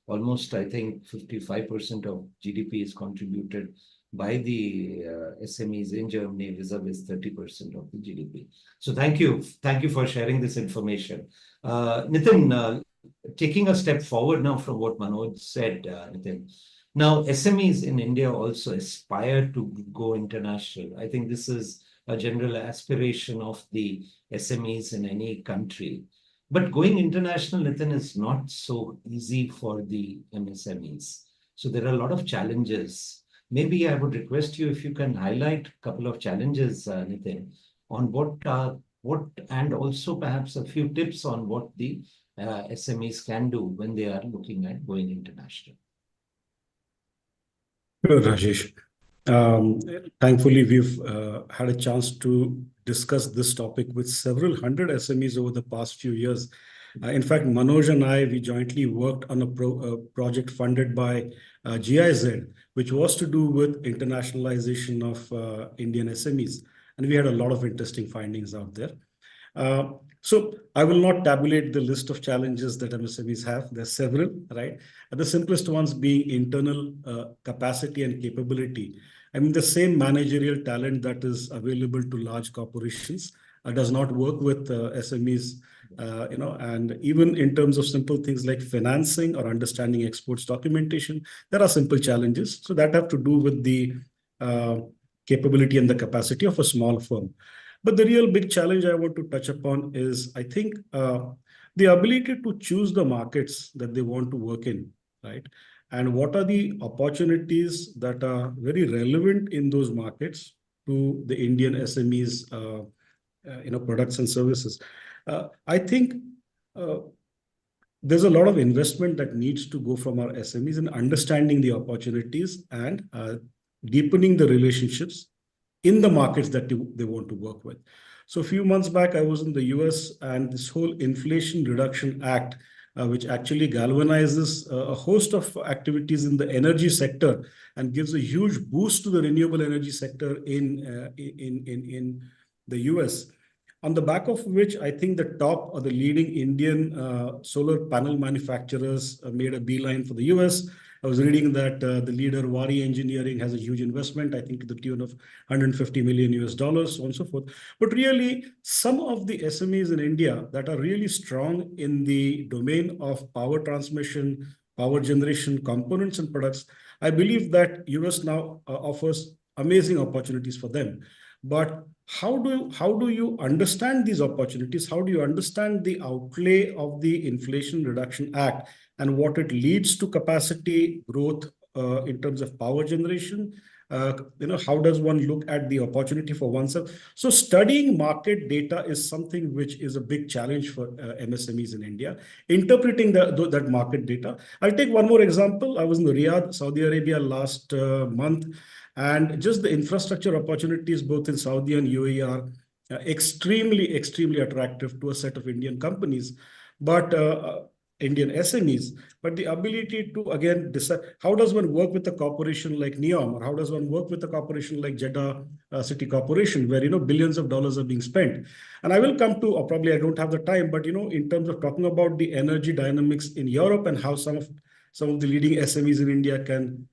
Almost, I think, 55% of GDP is contributed by the SMEs in Germany, vis-a-vis 30% of the GDP. So thank you for sharing this information. Nitin, taking a step forward now from what Manoj said, Nitin. Now, SMEs in India also aspire to go international. I think this is a general aspiration of the SMEs in any country. But going international, Nitin, is not so easy for the MSMEs. So there are a lot of challenges. Maybe I would request you if you can highlight a couple of challenges, Nitin, on what and also perhaps a few tips on what the SMEs can do when they are looking at going international. Sure, Rajesh. Thankfully, we've had a chance to discuss this topic with several hundred SMEs over the past few years. In fact, Manoj and I, we jointly worked on a project funded by GIZ, which was to do with internationalization of Indian SMEs. And we had a lot of interesting findings out there. So I will not tabulate the list of challenges that MSMEs have. There's several, right? The simplest ones being internal capacity and capability. I mean, the same managerial talent that is available to large corporations does not work with SMEs, and even in terms of simple things like financing or understanding exports documentation, there are simple challenges. So that have to do with the capability and the capacity of a small firm. But the real big challenge I want to touch upon is, I think, the ability to choose the markets that they want to work in, right? And what are the opportunities that are very relevant in those markets to the Indian SMEs, products and services. I think there's a lot of investment that needs to go from our SMEs in understanding the opportunities and deepening the relationships in the markets that they want to work with. So a few months back, I was in the US, and this whole Inflation Reduction Act, which actually galvanizes a host of activities in the energy sector and gives a huge boost to the renewable energy sector in the US. On the back of which, I think the top or the leading Indian solar panel manufacturers made a beeline for the US. I was reading that the leader, Wari Engineering, has a huge investment, I think to the tune of $150 million, so on and so forth. But really, some of the SMEs in India that are really strong in the domain of power transmission, power generation, components and products, I believe that US now offers amazing opportunities for them. But how do you understand these opportunities? How do you understand the outlay of the Inflation Reduction Act and what it leads to capacity growth in terms of power generation? How does one look at the opportunity for oneself? So studying market data is something which is a big challenge for MSMEs in India. Interpreting that market data. I'll take one more example. I was in Riyadh, Saudi Arabia last month. And just the infrastructure opportunities both in Saudi and UAE are extremely, extremely attractive to a set of Indian companies, but Indian SMEs. But the ability to, again, decide how does one work with a corporation like NEOM, or how does one work with a corporation like Jeddah City Corporation, where billions of dollars are being spent. And I will come to, or probably I don't have the time, but in terms of talking about the energy dynamics in Europe and how some of the leading SMEs in India can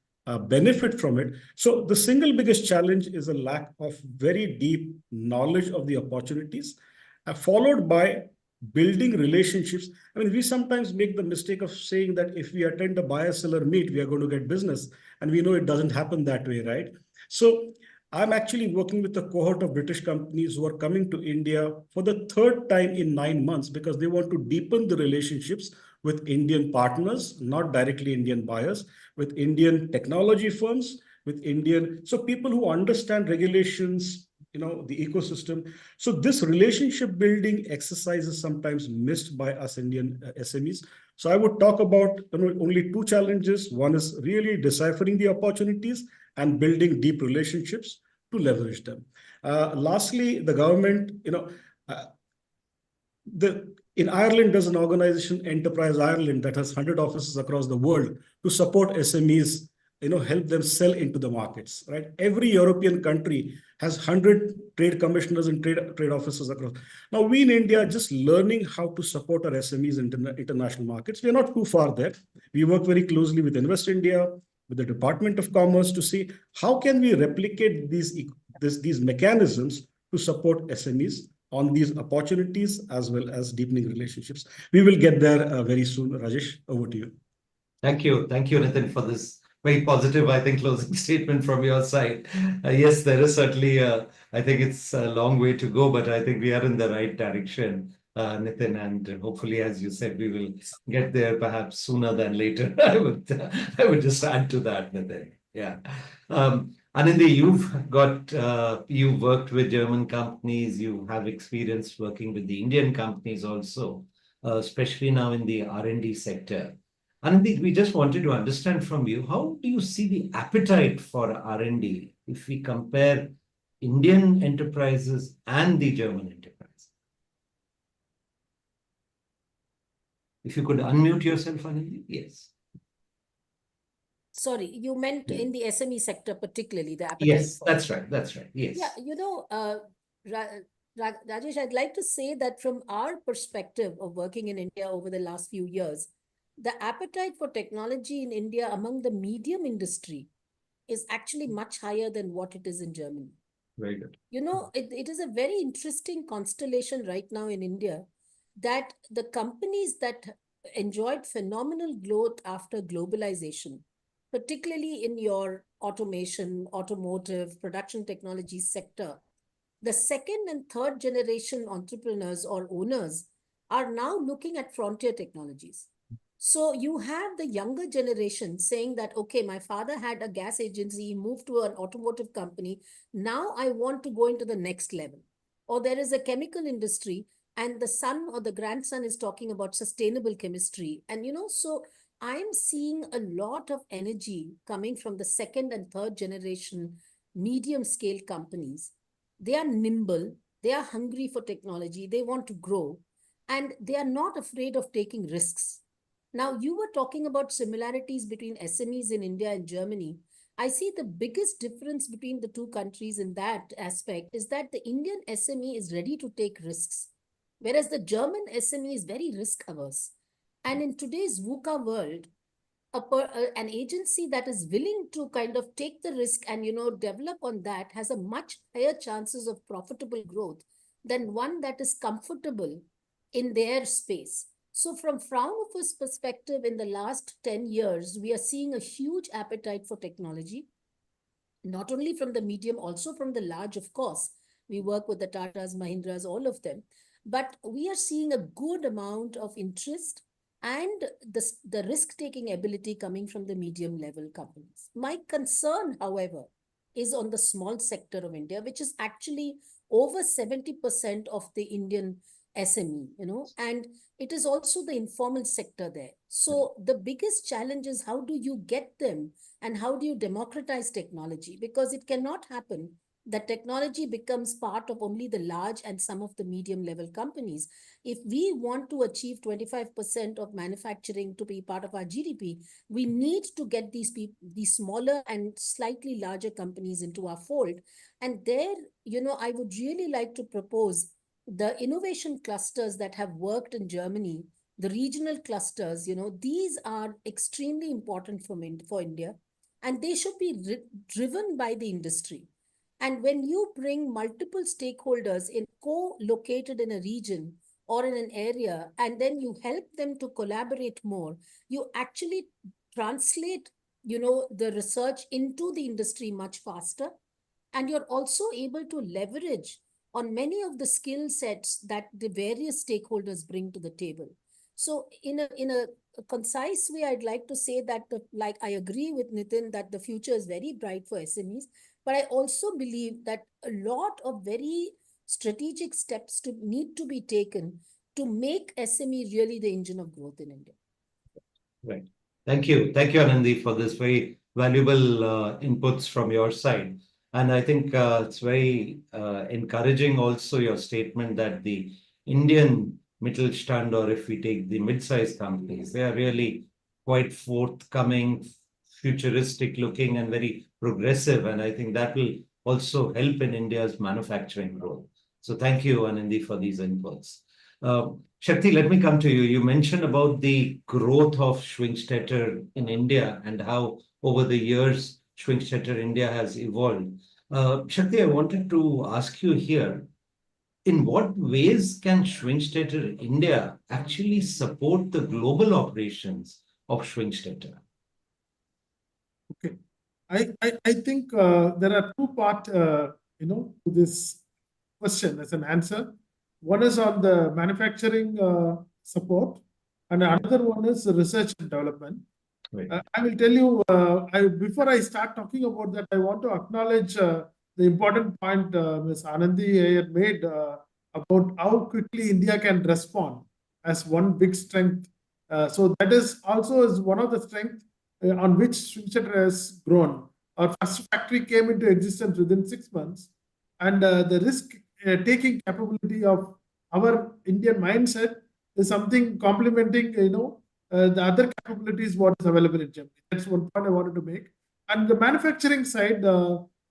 benefit from it. So the single biggest challenge is a lack of very deep knowledge of the opportunities, followed by building relationships. I mean, we sometimes make the mistake of saying that if we attend a buyer-seller meet, we are going to get business. And we know it doesn't happen that way, right? So I'm actually working with a cohort of British companies who are coming to India for the third time in 9 months because they want to deepen the relationships with Indian partners, not directly Indian buyers, with Indian technology firms, with so people who understand regulations, the ecosystem. So this relationship building exercise is sometimes missed by us Indian SMEs. So I would talk about only two challenges. One is really deciphering the opportunities and building deep relationships to leverage them. Lastly, the government, in Ireland, there's an organization, Enterprise Ireland, that has 100 offices across the world to support SMEs, help them sell into the markets, right? Every European country has 100 trade commissioners and trade offices across. Now, we in India are just learning how to support our SMEs in international markets. We're not too far there. We work very closely with Invest India, with the Department of Commerce to see how can we replicate these mechanisms to support SMEs on these opportunities as well as deepening relationships. We will get there very soon. Rajesh, over to you. Thank you. Thank you, Nitin, for this very positive, I think, closing statement from your side. Yes, there is certainly, I think it's a long way to go, but I think we are in the right direction, Nitin, and hopefully, as you said, we will get there perhaps sooner than later. I would just add to that, Nitin. Yeah. Anandi, you've worked with German companies, you have experience working with the Indian companies also, especially now in the R&D sector. Anandi, we just wanted to understand from you, how do you see the appetite for R&D if we compare Indian enterprises and the German enterprise? If you could unmute yourself, Anandi. Yes. Sorry, you meant in the SME sector, particularly the appetite Yes, for. that's right. That's right. Yes. Yeah, Rajesh, I'd like to say that from our perspective of working in India over the last few years, the appetite for technology in India among the medium industry is actually much higher than what it is in Germany. Very good. It is a very interesting constellation right now in India that the companies that enjoyed phenomenal growth after globalization, particularly in your automation, automotive, production technology sector, the second and third generation entrepreneurs or owners are now looking at frontier technologies. So you have the younger generation saying that, okay, my father had a gas agency, he moved to an automotive company. Now I want to go into the next level. Or there is a chemical industry and the son or the grandson is talking about sustainable chemistry. And, so I'm seeing a lot of energy coming from the second and third generation medium scale companies. They are nimble, they are hungry for technology, they want to grow, and they are not afraid of taking risks. Now, you were talking about similarities between SMEs in India and Germany. I see the biggest difference between the two countries in that aspect is that the Indian SME is ready to take risks, whereas the German SME is very risk averse. And in today's VUCA world, an agency that is willing to kind of take the risk and develop on that has a much higher chances of profitable growth than one that is comfortable in their space. So from Fraunhofer's perspective, in the last 10 years, we are seeing a huge appetite for technology, not only from the medium, also from the large, of course. We work with the Tatas, Mahindras, all of them. But we are seeing a good amount of interest and the risk-taking ability coming from the medium level companies. My concern, however, is on the small sector of India, which is actually over 70% of the Indian SME, and it is also the informal sector there. So the biggest challenge is how do you get them and how do you democratize technology? Because it cannot happen that technology becomes part of only the large and some of the medium level companies. If we want to achieve 25% of manufacturing to be part of our GDP, we need to get these smaller and slightly larger companies into our fold. And there, I would really like to propose the innovation clusters that have worked in Germany, the regional clusters, these are extremely important for India, and they should be driven by the industry. And when you bring multiple stakeholders co-located in a region or in an area, and then you help them to collaborate more, you actually translate, the research into the industry much faster. And you're also able to leverage on many of the skill sets that the various stakeholders bring to the table. So in a concise way, I'd like to say that I agree with Nitin that the future is very bright for SMEs, but I also believe that a lot of very strategic steps need to be taken to make SME really the engine of growth in India. Right. Thank you. Thank you, Anandi, for this very valuable inputs from your side. And I think it's very encouraging also your statement that the Indian Mittelstand, or if we take the mid-sized companies, they are really quite forthcoming, futuristic looking and very progressive. And I think that will also help in India's manufacturing growth. So thank you, Anandi, for these inputs. Shakti, let me come to you. You mentioned about the growth of Schwingstetter in India and how over the years Schwingstetter India has evolved. Shakti, I wanted to ask you here, in what ways can Schwingstetter India actually support the global operations of Schwingstetter? Okay. I think there are two parts, to this question as an answer. One is on the manufacturing support, and another one is research and development. Right. I will tell you, before I start talking about that, I want to acknowledge the important point Ms. Anandi had made about how quickly India can respond as one big strength. So that is also is one of the strengths on which Swingset has grown. Our first factory came into existence within 6 months, and the risk-taking capability of our Indian mindset is something complementing, the other capabilities what is available in Germany. That's one point I wanted to make. And the manufacturing side,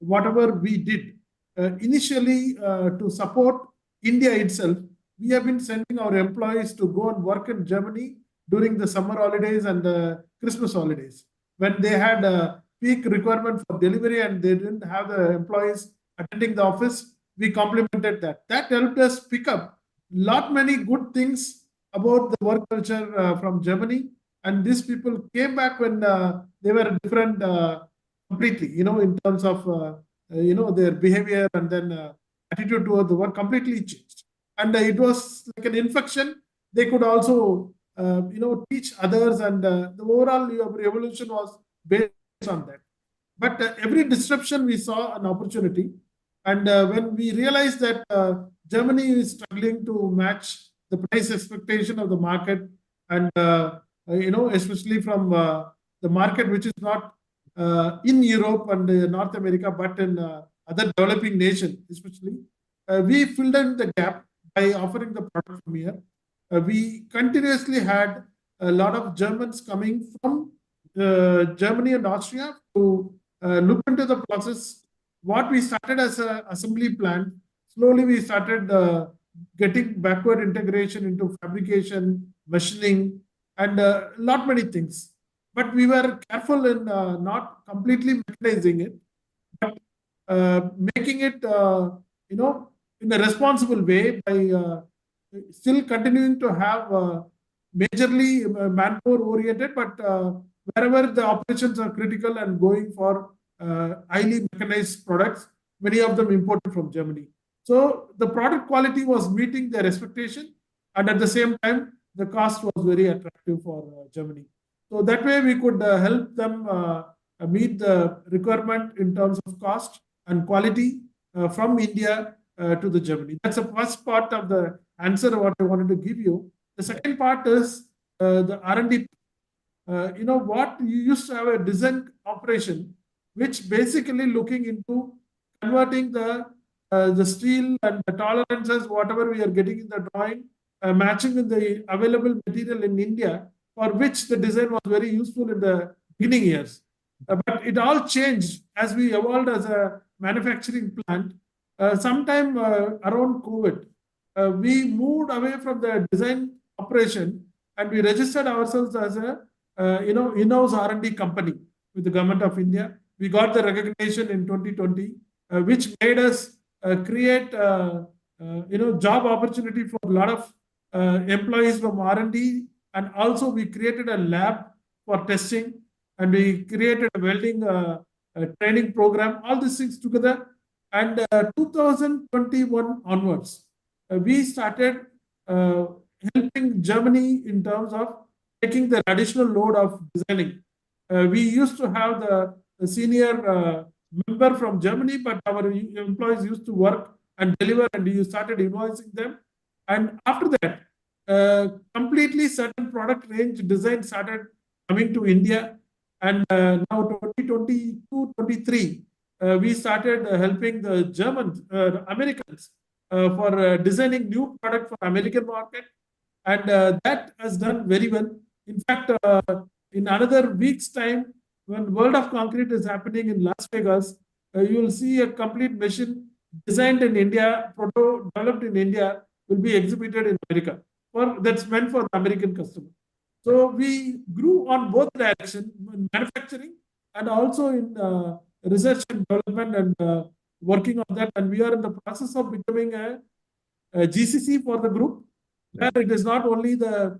whatever we did initially to support India itself, we have been sending our employees to go and work in Germany during the summer holidays and the Christmas holidays, when they had a peak requirement for delivery and they didn't have the employees attending the office. We complemented that. That helped us pick up lot many good things about the work culture from Germany. And these people came back when they were different completely, in terms of, their behavior and then attitude toward the work completely changed. And it was like an infection. They could also, teach others, and the overall evolution was based on that. But every disruption we saw an opportunity. And when we realized that Germany is struggling to match the price expectation of the market, and especially from the market which is not in Europe and North America, but in other developing nations, especially, we filled in the gap by offering the product from here. We continuously had a lot of Germans coming from Germany and Austria to look into the process. What we started as an assembly plant, slowly we started getting backward integration into fabrication, machining, and lot many things. But we were careful in not completely mechanizing it, but making it, in a responsible way by still continuing to have majorly manpower oriented, but wherever the operations are critical and going for highly mechanized products, many of them imported from Germany. So the product quality was meeting their expectation, and at the same time, the cost was very attractive for Germany. So that way we could help them meet the requirement in terms of cost and quality from India to the Germany. That's the first part of the answer what I wanted to give you. The second part is the R&D. What you used to have a design operation, which basically looking into converting the steel and the tolerances, whatever we are getting in the drawing, matching with the available material in India, for which the design was very useful in the beginning years. But it all changed as we evolved as a manufacturing plant. Sometime around COVID, we moved away from the design operation and we registered ourselves as a in-house R&D company with the government of India. We got the recognition in 2020, which made us create job opportunity for a lot of employees from R&D, and also we created a lab for testing, and we created a welding training program. All these things together, and 2021 onwards, we started helping Germany in terms of taking the additional load of designing. We used to have the senior member from Germany, but our employees used to work and deliver, and you started invoicing them. And after that, completely certain product range design started coming to India. And now 2022-23, we started helping the German Americans for designing new product for American market, and that has done very well. In fact, in another week's time, when World of Concrete is happening in Las Vegas, you will see a complete machine designed in India, proto developed in India, will be exhibited in America. That's meant for the American customer. So we grew on both directions, in manufacturing and also in research and development, and working on that. And we are in the process of becoming a GCC for the group, where it is not only the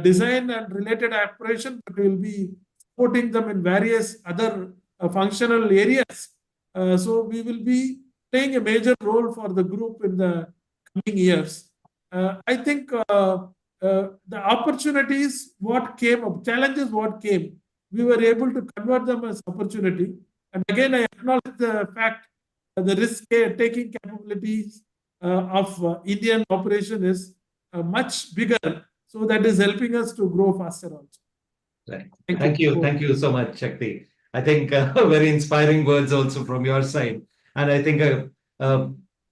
design and related operation, but we will be supporting them in various other functional areas. So we will be playing a major role for the group in the coming years. I think the opportunities, what came up, challenges, what came, we were able to convert them as opportunity. And again, I acknowledge the fact that the risk-taking capabilities of Indian operation is much bigger. So that is helping us to grow faster also. Right. Thank you. Thank you so much, Shakti. I think very inspiring words also from your side. And I think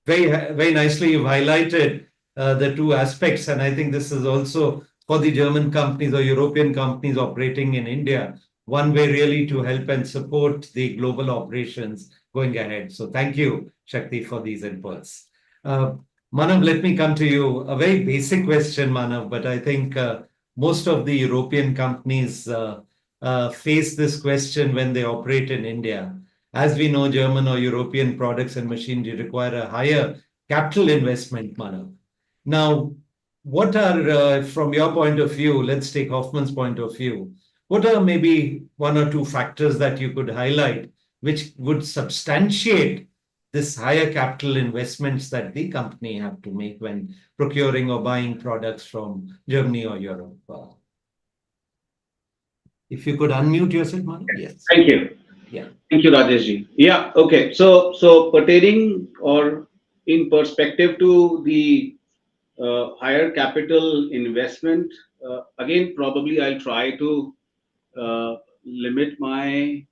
very nicely you've highlighted the two aspects. And I think this is also for the German companies or European companies operating in India, one way really to help and support the global operations going ahead. So thank you, Shakti, for these inputs. Manav, let me come to you. A very basic question, Manav, but I think most of the European companies face this question when they operate in India. As we know, German or European products and machinery require a higher capital investment, Manav. Now, what are, from your point of view, let's take Hoffman's point of view, what are maybe one or two factors that you could highlight which would substantiate this higher capital investments that the company have to make when procuring or buying products from Germany or Europe? If you could unmute yourself, Manu. Yes. Thank you. Yeah. Thank you, Rajesh ji. Yeah. Okay. So pertaining or in perspective to the higher capital investment, again, probably I'll try to limit my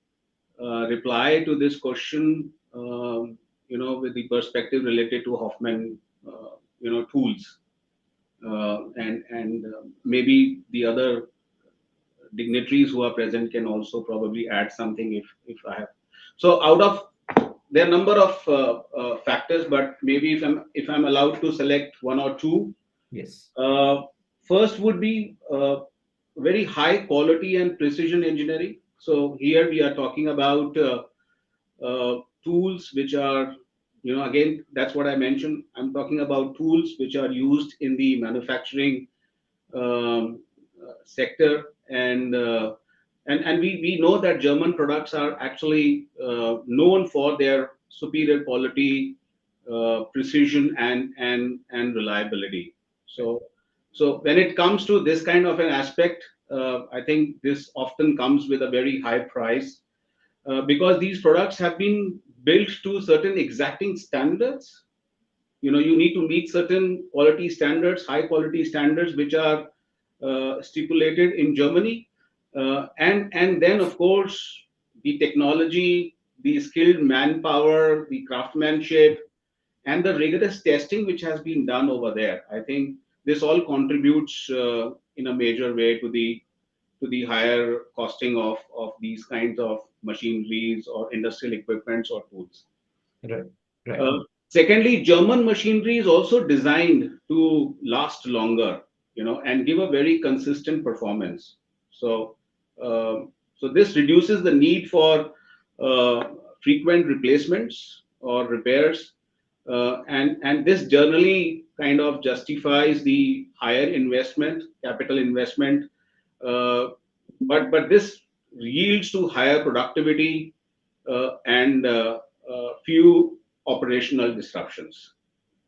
reply to this question, with the perspective related to Hoffman, tools, and maybe the other dignitaries who are present can also probably add something if I have. So out of there are a number of factors, but maybe if I'm allowed to select one or two. Yes. First would be very high quality and precision engineering. So here we are talking about tools which are, again, that's what I mentioned. I'm talking about tools which are used in the manufacturing sector, and we know that German products are actually known for their superior quality, precision, and reliability. So when it comes to this kind of an aspect, I think this often comes with a very high price, because these products have been built to certain exacting standards. You need to meet certain quality standards, high quality standards, which are stipulated in Germany, and then of course the technology, the skilled manpower, the craftsmanship, and the rigorous testing which has been done over there. I think this all contributes in a major way to the higher costing of these kinds of machineries or industrial equipments or tools. Right. Right. Secondly, German machinery is also designed to last longer, and give a very consistent performance. So, so this reduces the need for frequent replacements or repairs, and this generally kind of justifies the higher investment, capital investment, but this yields to higher productivity and few operational disruptions.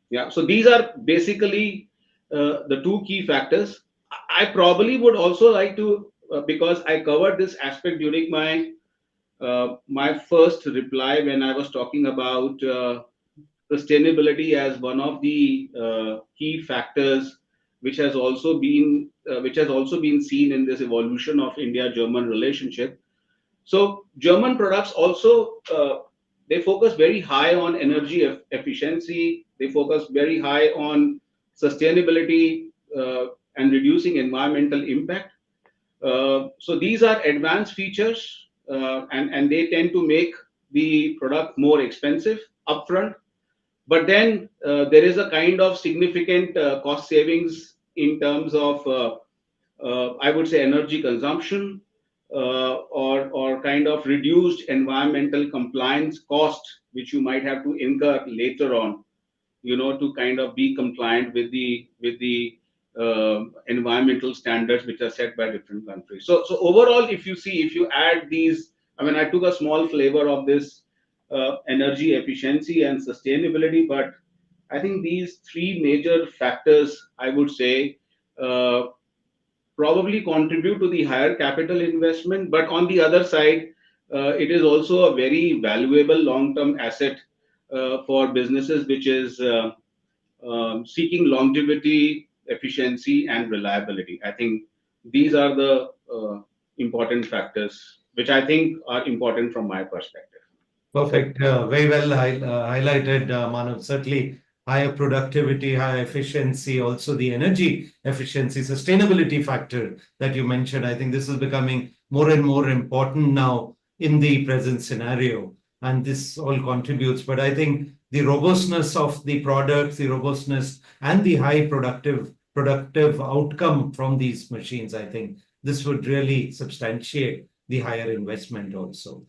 Yeah, so these are basically the two key factors. I probably would also like to, because I covered this aspect during my first reply when I was talking about sustainability as one of the key factors, which has also been seen in this evolution of India-German relationship. So German products also they focus very high on energy efficiency. They focus very high on sustainability and reducing environmental impact. So these are advanced features, and they tend to make the product more expensive upfront. But then there is a kind of significant cost savings in terms of, I would say, energy consumption, or kind of reduced environmental compliance cost, which you might have to incur later on. to kind of be compliant with the environmental standards which are set by different countries. So overall, if you add these, I mean, I took a small flavor of this energy efficiency and sustainability, but I think these three major factors, I would say, uh, probably contribute to the higher capital investment. But on the other side, it is also a very valuable long-term asset for businesses, which is seeking longevity, efficiency, and reliability. I think these are the important factors, which I think are important from my perspective. Perfect. Very well highlighted, Manav. Certainly, higher productivity, higher efficiency, also the energy efficiency, sustainability factor that you mentioned. I think this is becoming more and more important now in the present scenario, and this all contributes. But I think the robustness of the products, the robustness, and the high productive outcome from these machines, I think this would really substantiate the higher investment also.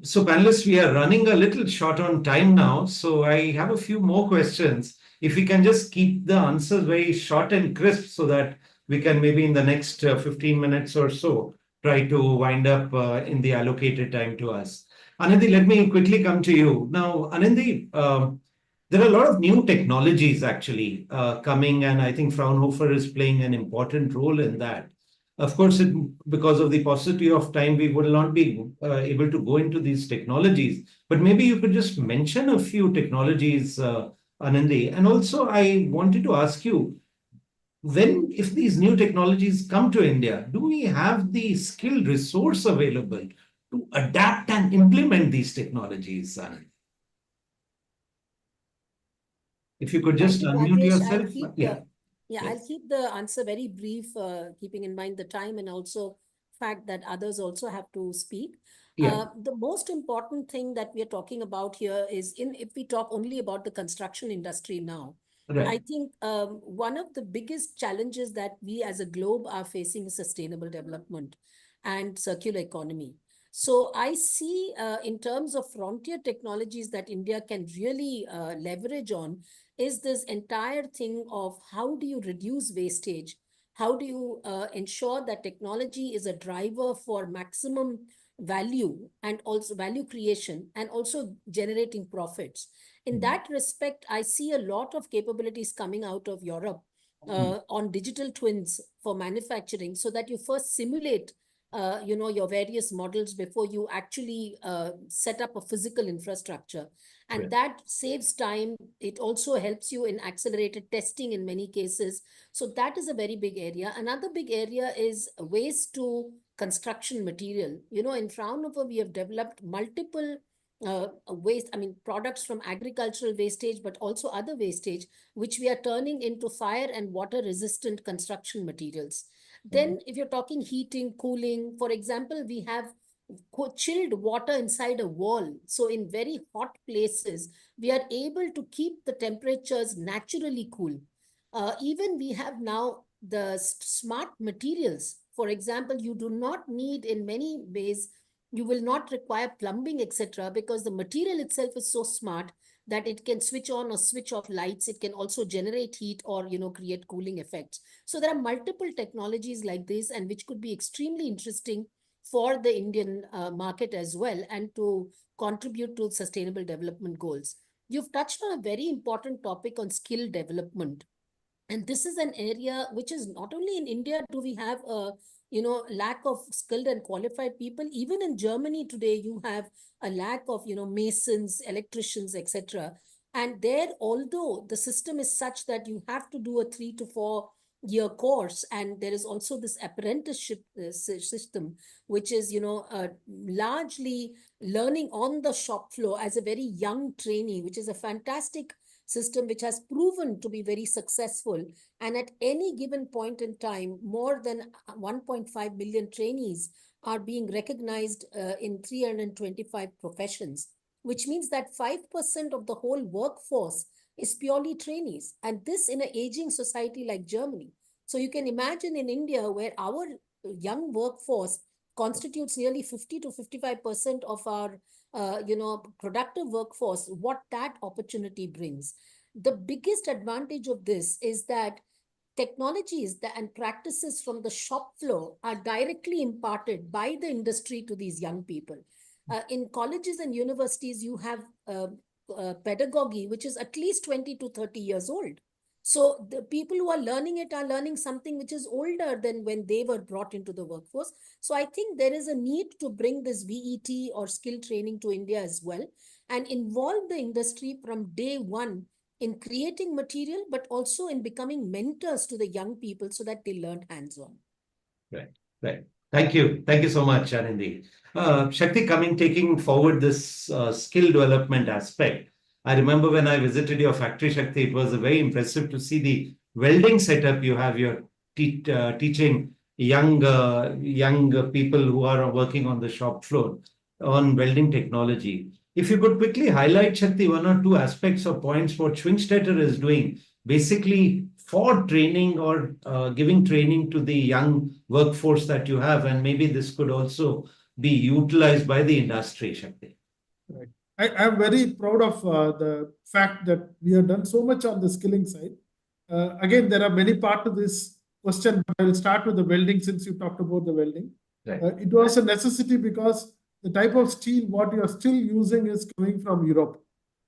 So, panelists, we are running a little short on time now. So, I have a few more questions. If we can just keep the answers very short and crisp so that we can maybe in the next 15 minutes or so try to wind up in the allocated time to us. Anandi, let me quickly come to you. Now, Anandi, there are a lot of new technologies actually coming, and I think Fraunhofer is playing an important role in that. Of course, because of the paucity of time, we will not be able to go into these technologies. But maybe you could just mention a few technologies, Anandi. And also, I wanted to ask you, if these new technologies come to India, do we have the skilled resource available to adapt and implement these technologies, Anandi? If you could Thank just you, unmute Rakesh. yourself. Yeah. Yeah, Yes. I'll keep the answer very brief, keeping in mind the time and also fact that others also have to speak. Yeah. The most important thing that we are talking about here is if we talk only about the construction industry now, I Right. think one of the biggest challenges that we as a globe are facing is sustainable development and circular economy. So I see in terms of frontier technologies that India can really leverage on is this entire thing of how do you reduce wastage? How do you ensure that technology is a driver for maximum value and also value creation and also generating profits? In that respect, I see a lot of capabilities coming out of Europe on digital twins for manufacturing so that you first simulate your various models before you actually set up a physical infrastructure, and Right. that saves time. It also helps you in accelerated testing in many cases. So that is a very big area. Another big area is waste to construction material. In Fraunhofer we have developed multiple waste, I mean products from agricultural wastage but also other wastage, which we are turning into fire and water resistant construction materials. Then if you're talking heating, cooling, for example, we have chilled water inside a wall. So in very hot places, we are able to keep the temperatures naturally cool. Even we have now the smart materials. For example, you do not need in many ways, you will not require plumbing, etc., because the material itself is so smart that it can switch on or switch off lights. It can also generate heat or create cooling effects. So there are multiple technologies like this, and which could be extremely interesting for the Indian market as well, and to contribute to sustainable development goals. You've touched on a very important topic on skill development. And this is an area which is not only in India do we have a lack of skilled and qualified people. Even in Germany today, you have a lack of masons, electricians, etc. And there, although the system is such that you have to do a 3 to 4 year course, and there is also this apprenticeship system, which is largely learning on the shop floor as a very young trainee, which is a fantastic system which has proven to be very successful. And at any given point in time, more than 1.5 million trainees are being recognized in 325 professions, which means that 5% of the whole workforce is purely trainees. And this in an aging society like Germany. So you can imagine in India, where our young workforce constitutes nearly 50 to 55% of our productive workforce, what that opportunity brings. the biggest advantage of this is that technologies and practices from the shop floor are directly imparted by the industry to these young people. In colleges and universities, you have pedagogy, which is at least 20 to 30 years old. So the people who are learning it are learning something which is older than when they were brought into the workforce. So I think there is a need to bring this VET or skill training to India as well and involve the industry from day one in creating material, but also in becoming mentors to the young people so that they learn hands-on. Right, right. Thank you. Thank you so much, Anindi. Shakti, taking forward this skill development aspect. I remember when I visited your factory, Shakti, it was very impressive to see the welding setup you have. You're teaching young people who are working on the shop floor on welding technology. If you could quickly highlight, Shakti, one or two aspects or points what Schwingstetter is doing, basically for training or giving training to the young workforce that you have, and maybe this could also be utilized by the industry, Shakti. Right. I am very proud of the fact that we have done so much on the skilling side. Again, there are many parts to this question, but I will start with the welding since you talked about the welding. Right. It was a necessity because the type of steel what you are still using is coming from Europe.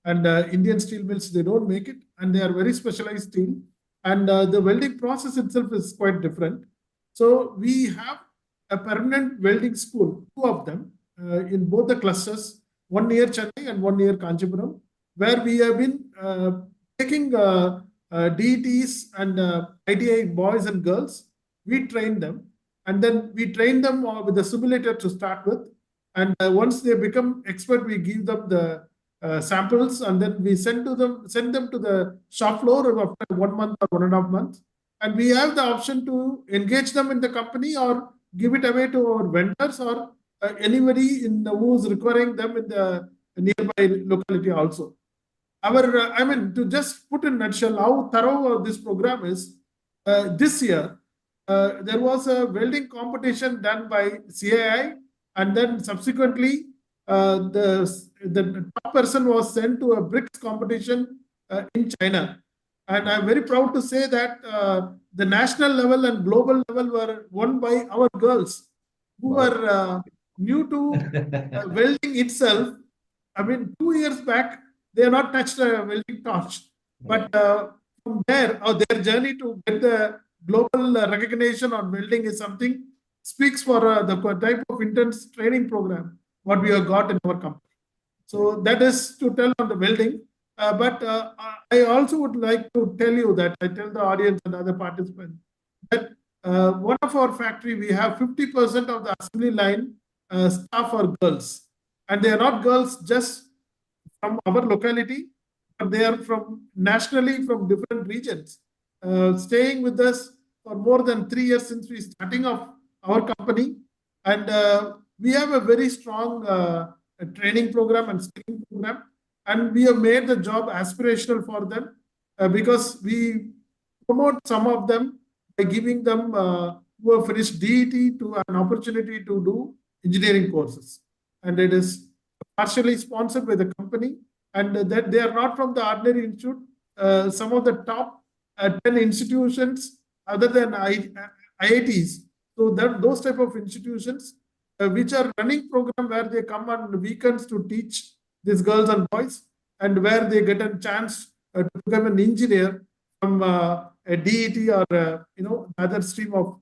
And Indian steel mills, they don't make it, and they are very specialized steel. And the welding process itself is quite different. So we have a permanent welding school, two of them, in both the clusters, one near Chennai and one near Kanchipuram, where we have been taking DETs and ITI boys and girls. We train them, and then we train them with a simulator to start with. And once they become expert, we give them the samples, and then we send them to the shop floor after 1 month or 1.5 months. And we have the option to engage them in the company or give it away to our vendors or anybody who is requiring them in the nearby locality also. To just put in a nutshell how thorough this program is, this year, there was a welding competition done by CAI, and then subsequently, the top person was sent to a BRICS competition in China. And I'm very proud to say that the national level and global level were won by our girls who were new to welding itself. 2 years back, they have not touched a welding torch. But from there, their journey to get the global recognition on welding is something speaks for the type of intense training program what we have got in our company. So that is to tell on the welding. But I also would like to tell you that I tell the audience and other participants that one of our factory, we have 50% of the assembly line staff are girls. And they are not girls just from our locality, but they are from nationally from different regions, staying with us for more than 3 years since we starting off our company. And we have a very strong training program and skilling program. And we have made the job aspirational for them because we promote some of them by giving them who have finished DET to an opportunity to do engineering courses. And it is partially sponsored by the company, and that they are not from the ordinary institute. Some of the top 10 institutions other than IITs. So those type of institutions which are running program where they come on weekends to teach these girls and boys, and where they get a chance to become an engineer from a DET or other stream of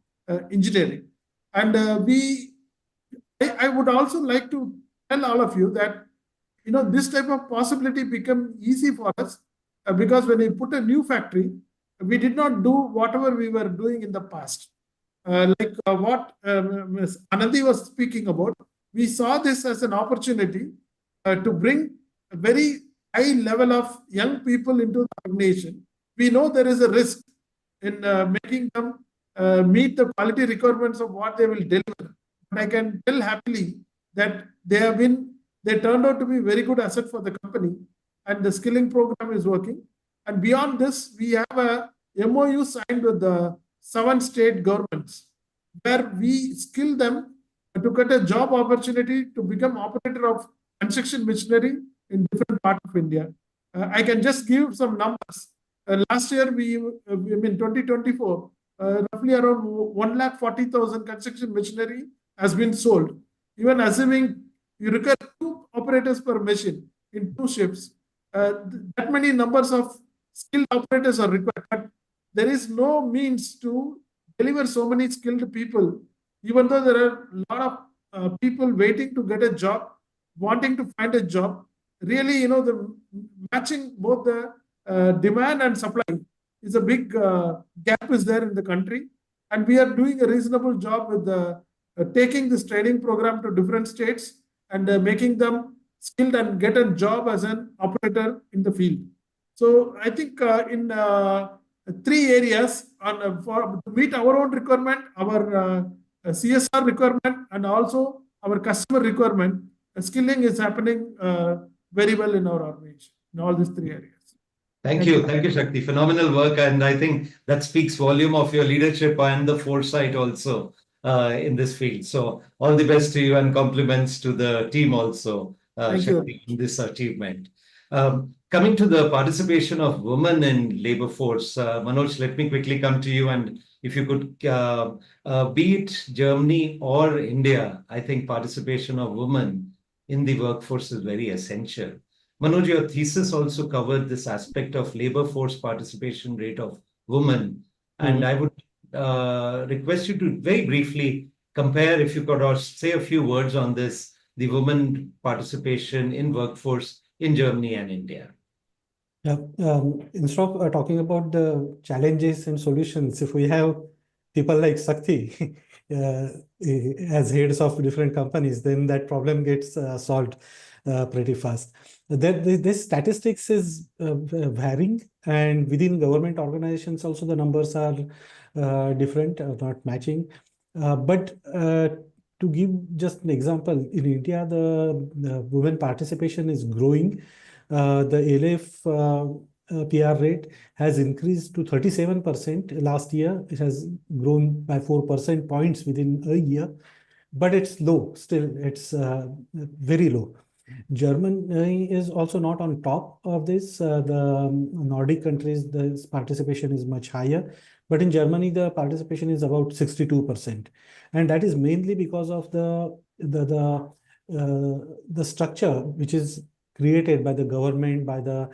engineering. And I would also like to tell all of you that this type of possibility become easy for us because when we put a new factory, we did not do whatever we were doing in the past. Like what Ms. Anandi was speaking about, we saw this as an opportunity to bring a very high level of young people into the organization. We know there is a risk in making them meet the quality requirements of what they will deliver. But I can tell happily that they turned out to be very good asset for the company, and the skilling program is working. And beyond this, we have a MOU signed with the 7 state governments where we skill them to get a job opportunity to become operator of construction machinery in different parts of India. I can just give some numbers. Last year, in 2024, roughly around 140,000 construction machinery has been sold. Even assuming you require 2 operators per machine in 2 shifts, that many numbers of skilled operators are required. But there is no means to deliver so many skilled people, even though there are a lot of people waiting to get a job, wanting to find a job. Really, the matching both the demand and supply is a big gap is there in the country, and we are doing a reasonable job with taking this training program to different states and making them skilled and get a job as an operator in the field. So I think in 3 areas for to meet our own requirement, our CSR requirement, and also our customer requirement, skilling is happening very well in our organization in all these 3 areas. Thank you. Thank you, Shakti. Phenomenal work. And I think that speaks volume of your leadership and the foresight also in this field. So all the best to you and compliments to the team also, Shakti, in this achievement. Coming to the participation of women in labor force, Manoj, let me quickly come to you. And if you could, be it Germany or India, I think participation of women in the workforce is very essential. Manoj, your thesis also covered this aspect of labor force participation rate of women. And I would request you to very briefly compare, if you could, or say a few words on this, the women participation in workforce in Germany and India. Yeah, instead of talking about the challenges and solutions, if we have people like Sakti as heads of different companies, then that problem gets solved pretty fast. This statistics is varying, and within government organizations also the numbers are different, not matching. But to give just an example, in India, the women participation is growing. The LF PR rate has increased to 37% last year. It has grown by 4% points within a year, but it's low still. It's very low. Germany is also not on top of this. The Nordic countries, the participation is much higher. But in Germany, the participation is about 62%. And that is mainly because of the structure which is created by the government, by the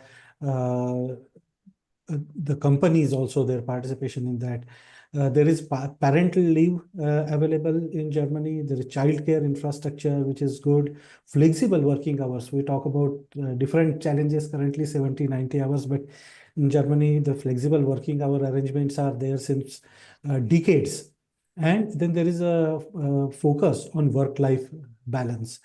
companies also, their participation in that. There is parental leave available in Germany. There is childcare infrastructure, which is good. Flexible working hours. We talk about different challenges currently, 70, 90 hours, but in Germany, the flexible working hour arrangements are there since decades. And then there is a focus on work-life balance.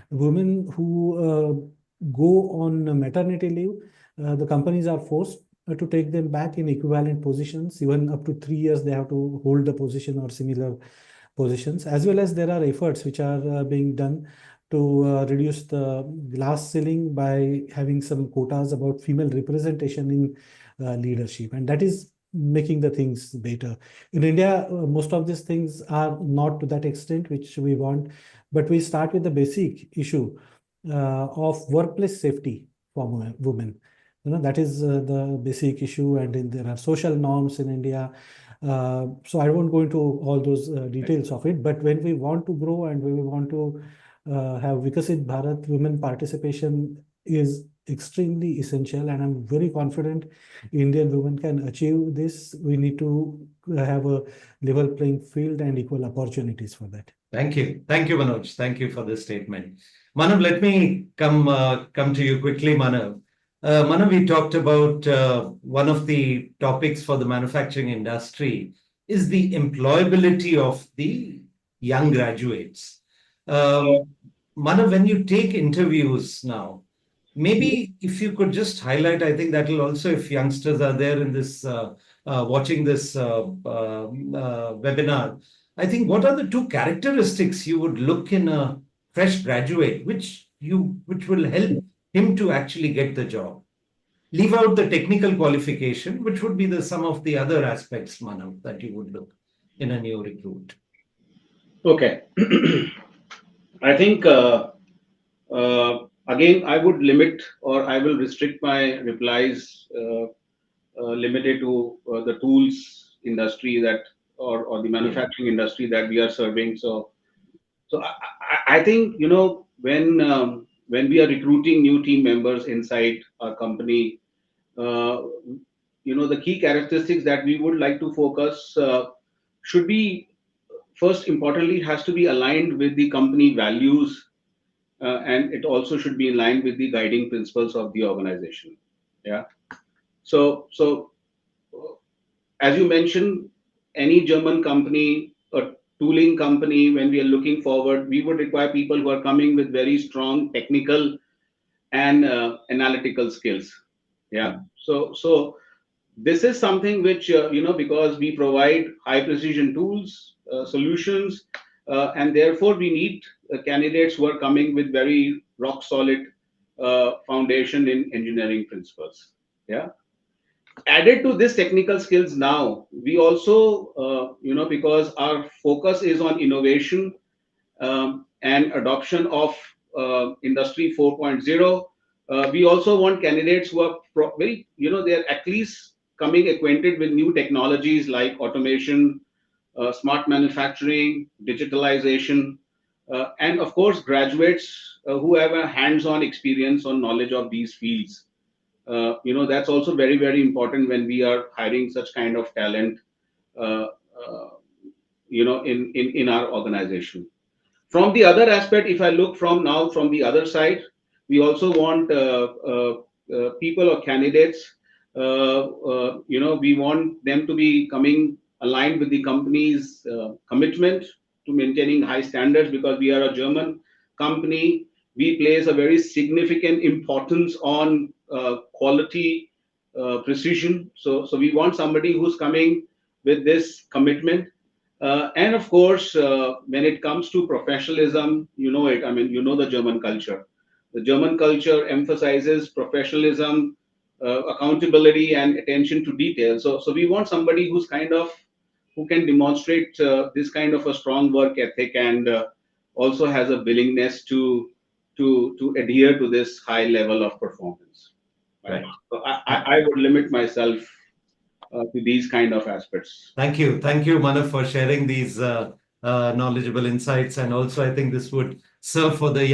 Women who go on maternity leave, the companies are forced to take them back in equivalent positions. Even up to 3 years, they have to hold the position or similar positions. As well as there are efforts which are being done to reduce the glass ceiling by having some quotas about female representation in leadership. And that is making the things better. In India, most of these things are not to that extent which we want, but we start with the basic issue of workplace safety for women. That is the basic issue, and there are social norms in India. So I won't go into all those details of it, but when we want to grow and when we want to have Vikasit Bharat, women participation is extremely essential, and I'm very confident Indian women can achieve this. We need to have a level playing field and equal opportunities for that. Thank you. Thank you, Manoj. Thank you for this statement. Manav, let me come to you quickly, Manav. Manav, we talked about one of the topics for the manufacturing industry is the employability of the young graduates. Manav, when you take interviews now, maybe if you could just highlight, I think that will also, if youngsters are there in this, watching this webinar, I think what are the 2 characteristics you would look in a fresh graduate, which will help him to actually get the job? Leave out the technical qualification, which would be the some of the other aspects, Manav, that you would look in a new recruit. Okay. I think Again, I would limit or I will restrict my replies limited to the tools industry that or the manufacturing industry that we are serving. So I think, when we are recruiting new team members inside our company, uh, the key characteristics that we would like to focus should be, first importantly, it has to be aligned with the company values, and it also should be in line with the guiding principles of the organization. Yeah. So as you mentioned, any German company or tooling company, when we are looking forward, we would require people who are coming with very strong technical and analytical skills. Yeah. So this is something which, because we provide high precision tools, solutions, and therefore we need candidates who are coming with very rock solid foundation in engineering principles. Yeah. Added to this technical skills, now we also, because our focus is on innovation and adoption of industry 4.0, we also want candidates who are very, they're at least coming acquainted with new technologies like automation, smart manufacturing, digitalization, and of course graduates who have a hands-on experience or knowledge of these fields. That's also very, very important when we are hiring such kind of talent, uh, uh, in our organization. From the other aspect, if I look from the other side, we also want people or candidates. We want them to be coming aligned with the company's commitment to maintaining high standards, because we are a German company. We place a very significant importance on quality, precision. So we want somebody who's coming with this commitment, and of course, when it comes to professionalism, I mean, the German culture. The German culture emphasizes professionalism, accountability, and attention to detail. So we want somebody who can demonstrate this kind of a strong work ethic, and also has a willingness to adhere to this high level of performance. Right. So I would limit myself to these kind of aspects. Thank you. Thank you, Manav, for sharing these knowledgeable insights. And also, I think this would serve for the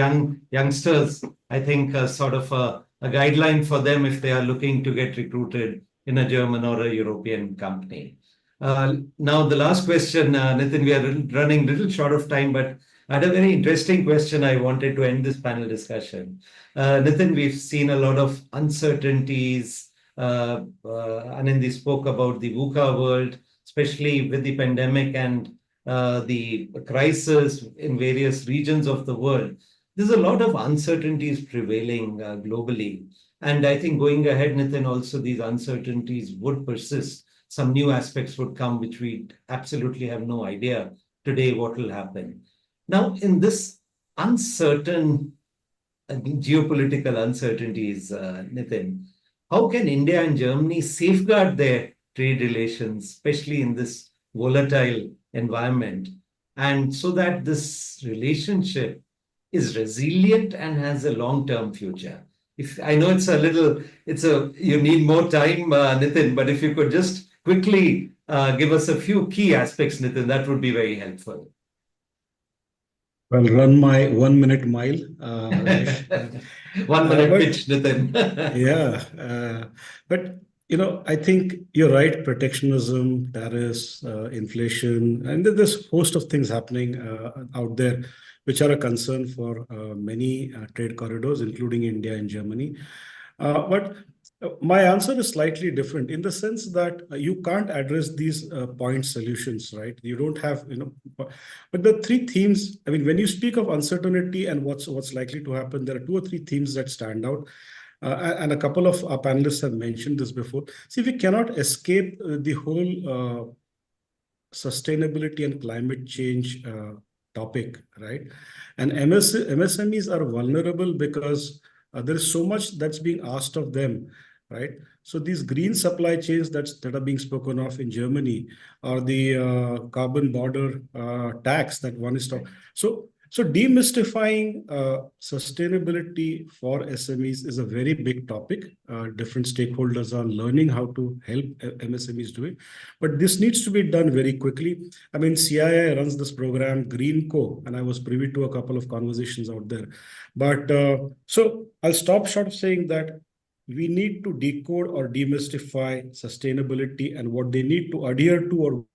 youngsters. I think sort of a guideline for them if they are looking to get recruited in a German or a European company. Now, the last question, Nitin, we are running a little short of time, but I had a very interesting question I wanted to end this panel discussion. Nitin, we've seen a lot of uncertainties. Anandi spoke about the VUCA world, especially with the pandemic and the crisis in various regions of the world. There's a lot of uncertainties prevailing globally. And I think going ahead, Nitin, also these uncertainties would persist. Some new aspects would come, which we absolutely have no idea today what will happen. Now, in this uncertain geopolitical uncertainties, Nitin, how can India and Germany safeguard their trade relations, especially in this volatile environment, and so that this relationship is resilient and has a long-term future? If I know you need more time, Nitin, but if you could just quickly give us a few key aspects, Nitin, that would be very helpful. Well, run my 1 minute mile. 1 minute pitch, Nitin. But I think you're right. Protectionism, tariffs, inflation, and there's a host of things happening out there, which are a concern for many trade corridors, including India and Germany. But my answer is slightly different in the sense that you can't address these point solutions, right? You don't have, but the three themes, I mean, when you speak of uncertainty and what's likely to happen, there are two or three themes that stand out. And a couple of our panelists have mentioned this before. See, we cannot escape the whole sustainability and climate change topic, right? And MSMEs are vulnerable because there is so much that's being asked of them, right? So these green supply chains that are being spoken of in Germany, or the carbon border tax that one is talking. So So demystifying sustainability for SMEs is a very big topic. Different stakeholders are learning how to help MSMEs do it, but this needs to be done very quickly. I mean, CII runs this program, Greenco, and I was privy to a couple of conversations out there. But so I'll stop short of saying that we need to decode or demystify sustainability and what they need to adhere to or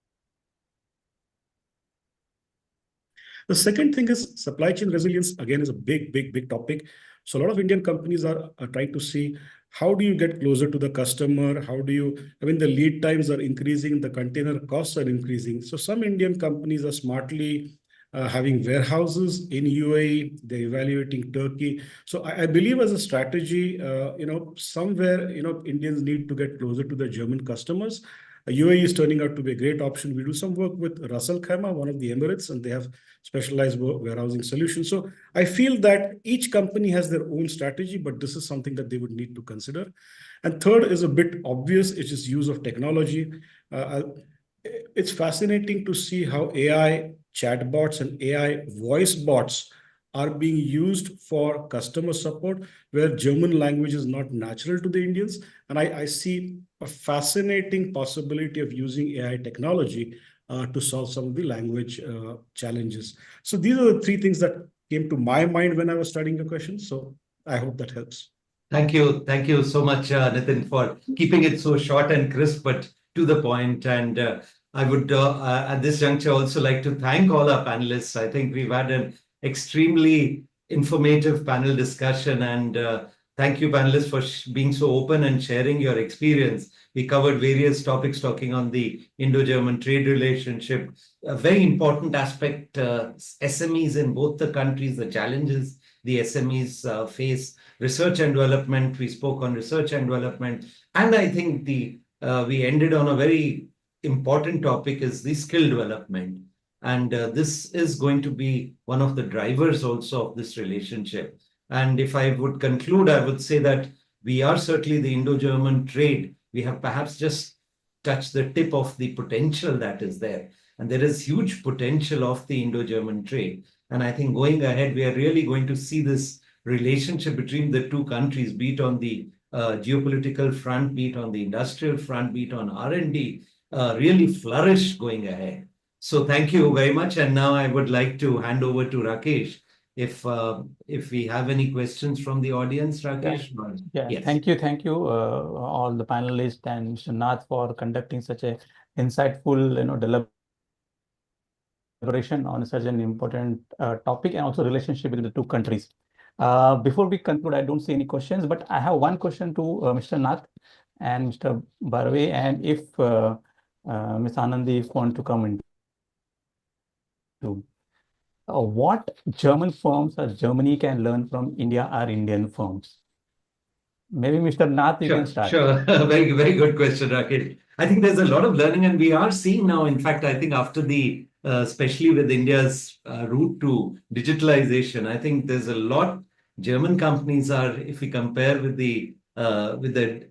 the second thing is supply chain resilience, again, is a big topic. So a lot of Indian companies are trying to see how do you get closer to the customer? How do you, I mean, the lead times are increasing, the container costs are increasing. So some Indian companies are smartly having warehouses in UAE, they're evaluating Turkey. So I believe as a strategy, somewhere, Indians need to get closer to the German customers. UAE is turning out to be a great option. We do some work with Ras Al Khaimah, one of the Emirates, and they have specialized warehousing solutions. So I feel that each company has their own strategy, but this is something that they would need to consider. And third is a bit obvious, it's just use of technology. It's fascinating to see how AI chatbots and AI voice bots are being used for customer support, where German language is not natural to the Indians. And I see a fascinating possibility of using AI technology to solve some of the language challenges. So these are the three things that came to my mind when I was studying the question. So I hope that helps. Thank you. Thank you so much, Nitin, for keeping it so short and crisp, but to the point. And I would, at this juncture, also like to thank all our panelists. I think we've had an extremely informative panel discussion. And thank you, panelists, for being so open and sharing your experience. We covered various topics talking on the Indo-German trade relationship, a very important aspect, SMEs in both the countries, the challenges the SMEs face, research and development. We spoke on research and development. And I think we ended on a very important topic is the skill development. And this is going to be one of the drivers also of this relationship. And if I would conclude, I would say that we are certainly the Indo-German trade. We have perhaps just touched the tip of the potential that is there. And there is huge potential of the Indo-German trade. And I think going ahead, we are really going to see this relationship between the two countries, be it on the geopolitical front, be it on the industrial front, be it on R&D, really flourish going ahead. So thank you very much. And now I would like to hand over to Rakesh. If we have any questions from the audience, Rakesh. Yeah, Yes. thank you, all the panelists and Mr. Nath for conducting such a insightful, deliberation on such an important topic and also relationship between the two countries. Before we conclude, I don't see any questions, but I have one question to Mr. Nath and Mr. Barve, and if Ms. Anandi want to come in. What German firms or Germany can learn from India are Indian firms? Maybe Mr. Nath, you can start. Sure. Very, very good question, Rakesh. I think there's a lot of learning, and we are seeing now, in fact, I think after the, especially with India's route to digitalization, I think there's a lot German companies are, if we compare with the,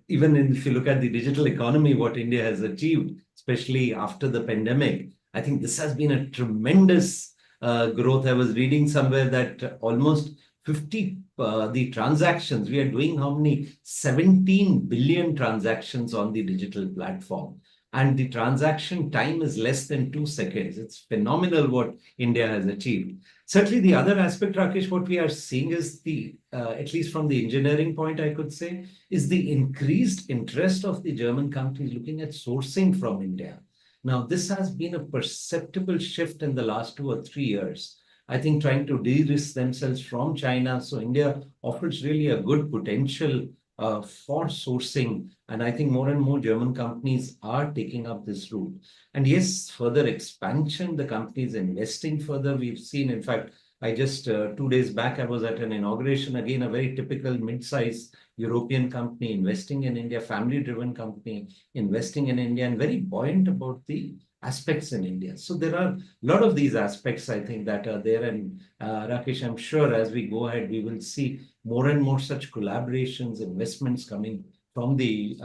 even if you look at the digital economy, what India has achieved, especially after the pandemic, I think this has been a tremendous growth. I was reading somewhere that almost 50 the transactions we are doing, how many 17 billion transactions on the digital platform, and the transaction time is less than 2 seconds. It's phenomenal what India has achieved. Certainly the other aspect, Rakesh, what we are seeing is the at least from the engineering point, I could say, is the increased interest of the German companies looking at sourcing from India. Now this has been a perceptible shift in the last 2 or 3 years. I think trying to de-risk themselves from China. So India offers really a good potential for sourcing. And I think more and more German companies are taking up this route. And yes, further expansion, the companies investing further. We've seen, in fact, I just 2 days back, I was at an inauguration, again, a very typical mid-size European company investing in India, family-driven company investing in India, and very buoyant about the aspects in India. So there are a lot of these aspects, I think, that are there. And Rakesh, I'm sure as we go ahead, we will see more and more such collaborations, investments coming from the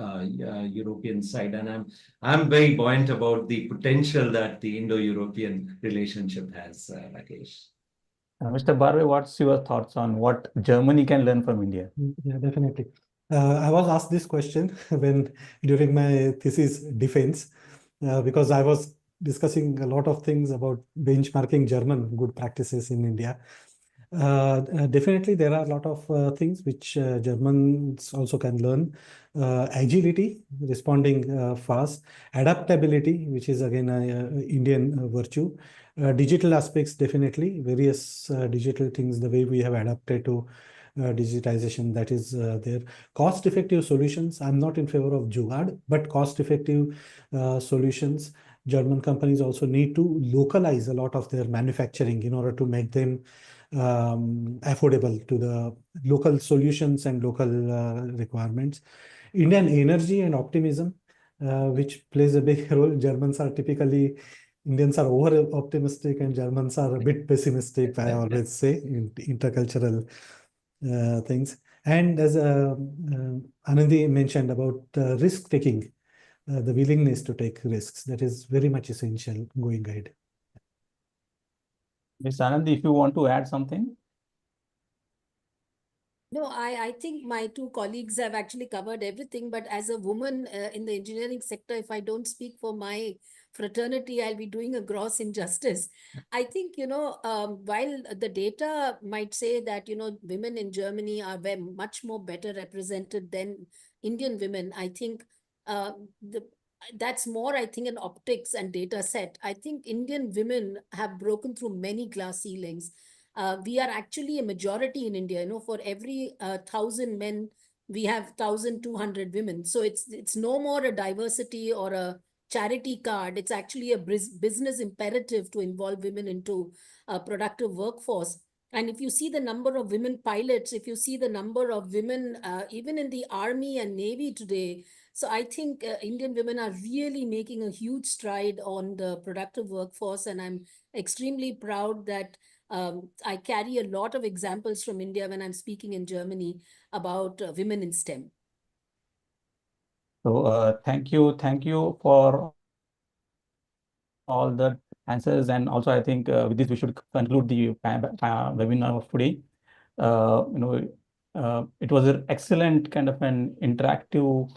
European side. And I'm very buoyant about the potential that the Indo-European relationship has, Rakesh. Mr. Barve, what's your thoughts on what Germany can learn from India? Yeah, definitely. I was asked this question when during my thesis defense, because I was discussing a lot of things about benchmarking German good practices in India. Definitely, there are a lot of things which Germans also can learn. Agility, responding fast, adaptability, which is again a Indian virtue. Digital aspects, definitely, various digital things, the way we have adapted to digitization, that is there. Cost-effective solutions. I'm not in favor of jugaad, but cost-effective solutions. German companies also need to localize a lot of their manufacturing in order to make them affordable to the local solutions and local requirements. Indian energy and optimism, which plays a big role. Germans are typically, Indians are over optimistic and Germans are a bit pessimistic, I always say, in intercultural things. And as Anandi mentioned about risk taking, the willingness to take risks, that is very much essential going ahead. Ms. Anandi, if you want to add something. No, I think my two colleagues have actually covered everything. But as a woman in the engineering sector, if I don't speak for my fraternity, I'll be doing a gross injustice. I think, while the data might say that, women in Germany are very much more better represented than Indian women, I think uh, the that's more, I think, an optics and data set. I think Indian women have broken through many glass ceilings. We are actually a majority in India. For every 1,000 men, we have 1,200 women. So it's no more a diversity or a charity card. It's actually a business imperative to involve women into a productive workforce. And if you see the number of women pilots, if you see the number of women even in the army and navy today, so I think Indian women are really making a huge stride on the productive workforce, and I'm extremely proud that I carry a lot of examples from India when I'm speaking in Germany about women in STEM. So thank you for all the answers. And also, I think with this, we should conclude the webinar of today. It was an excellent kind of an interactive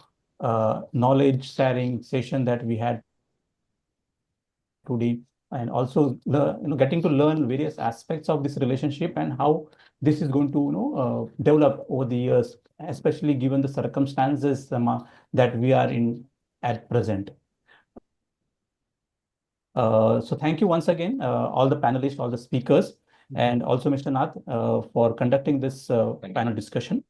knowledge sharing session that we had today, and also getting to learn various aspects of this relationship and how this is going to develop over the years, especially given the circumstances that we are in at present. So thank you once again, all the panelists, all the speakers, and also Mr. Nath for conducting this panel discussion.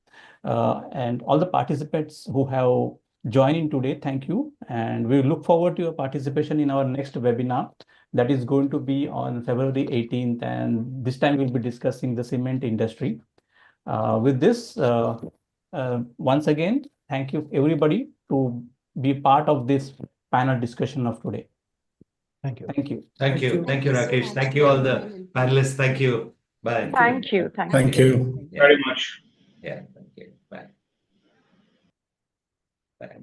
And all the participants who have joined in today, thank you. And we look forward to your participation in our next webinar that is going to be on February 18th. And this time we'll be discussing the cement industry. With this, once again, thank you everybody to be part of this panel discussion of today. Thank you. Thank you. Thank you. Thank you, so Rakesh. much, Thank you, all the everyone. panelists. Thank you. Bye. Thank you. Thank you. Yeah. Very much. Yeah. Thank you. Bye. Bye.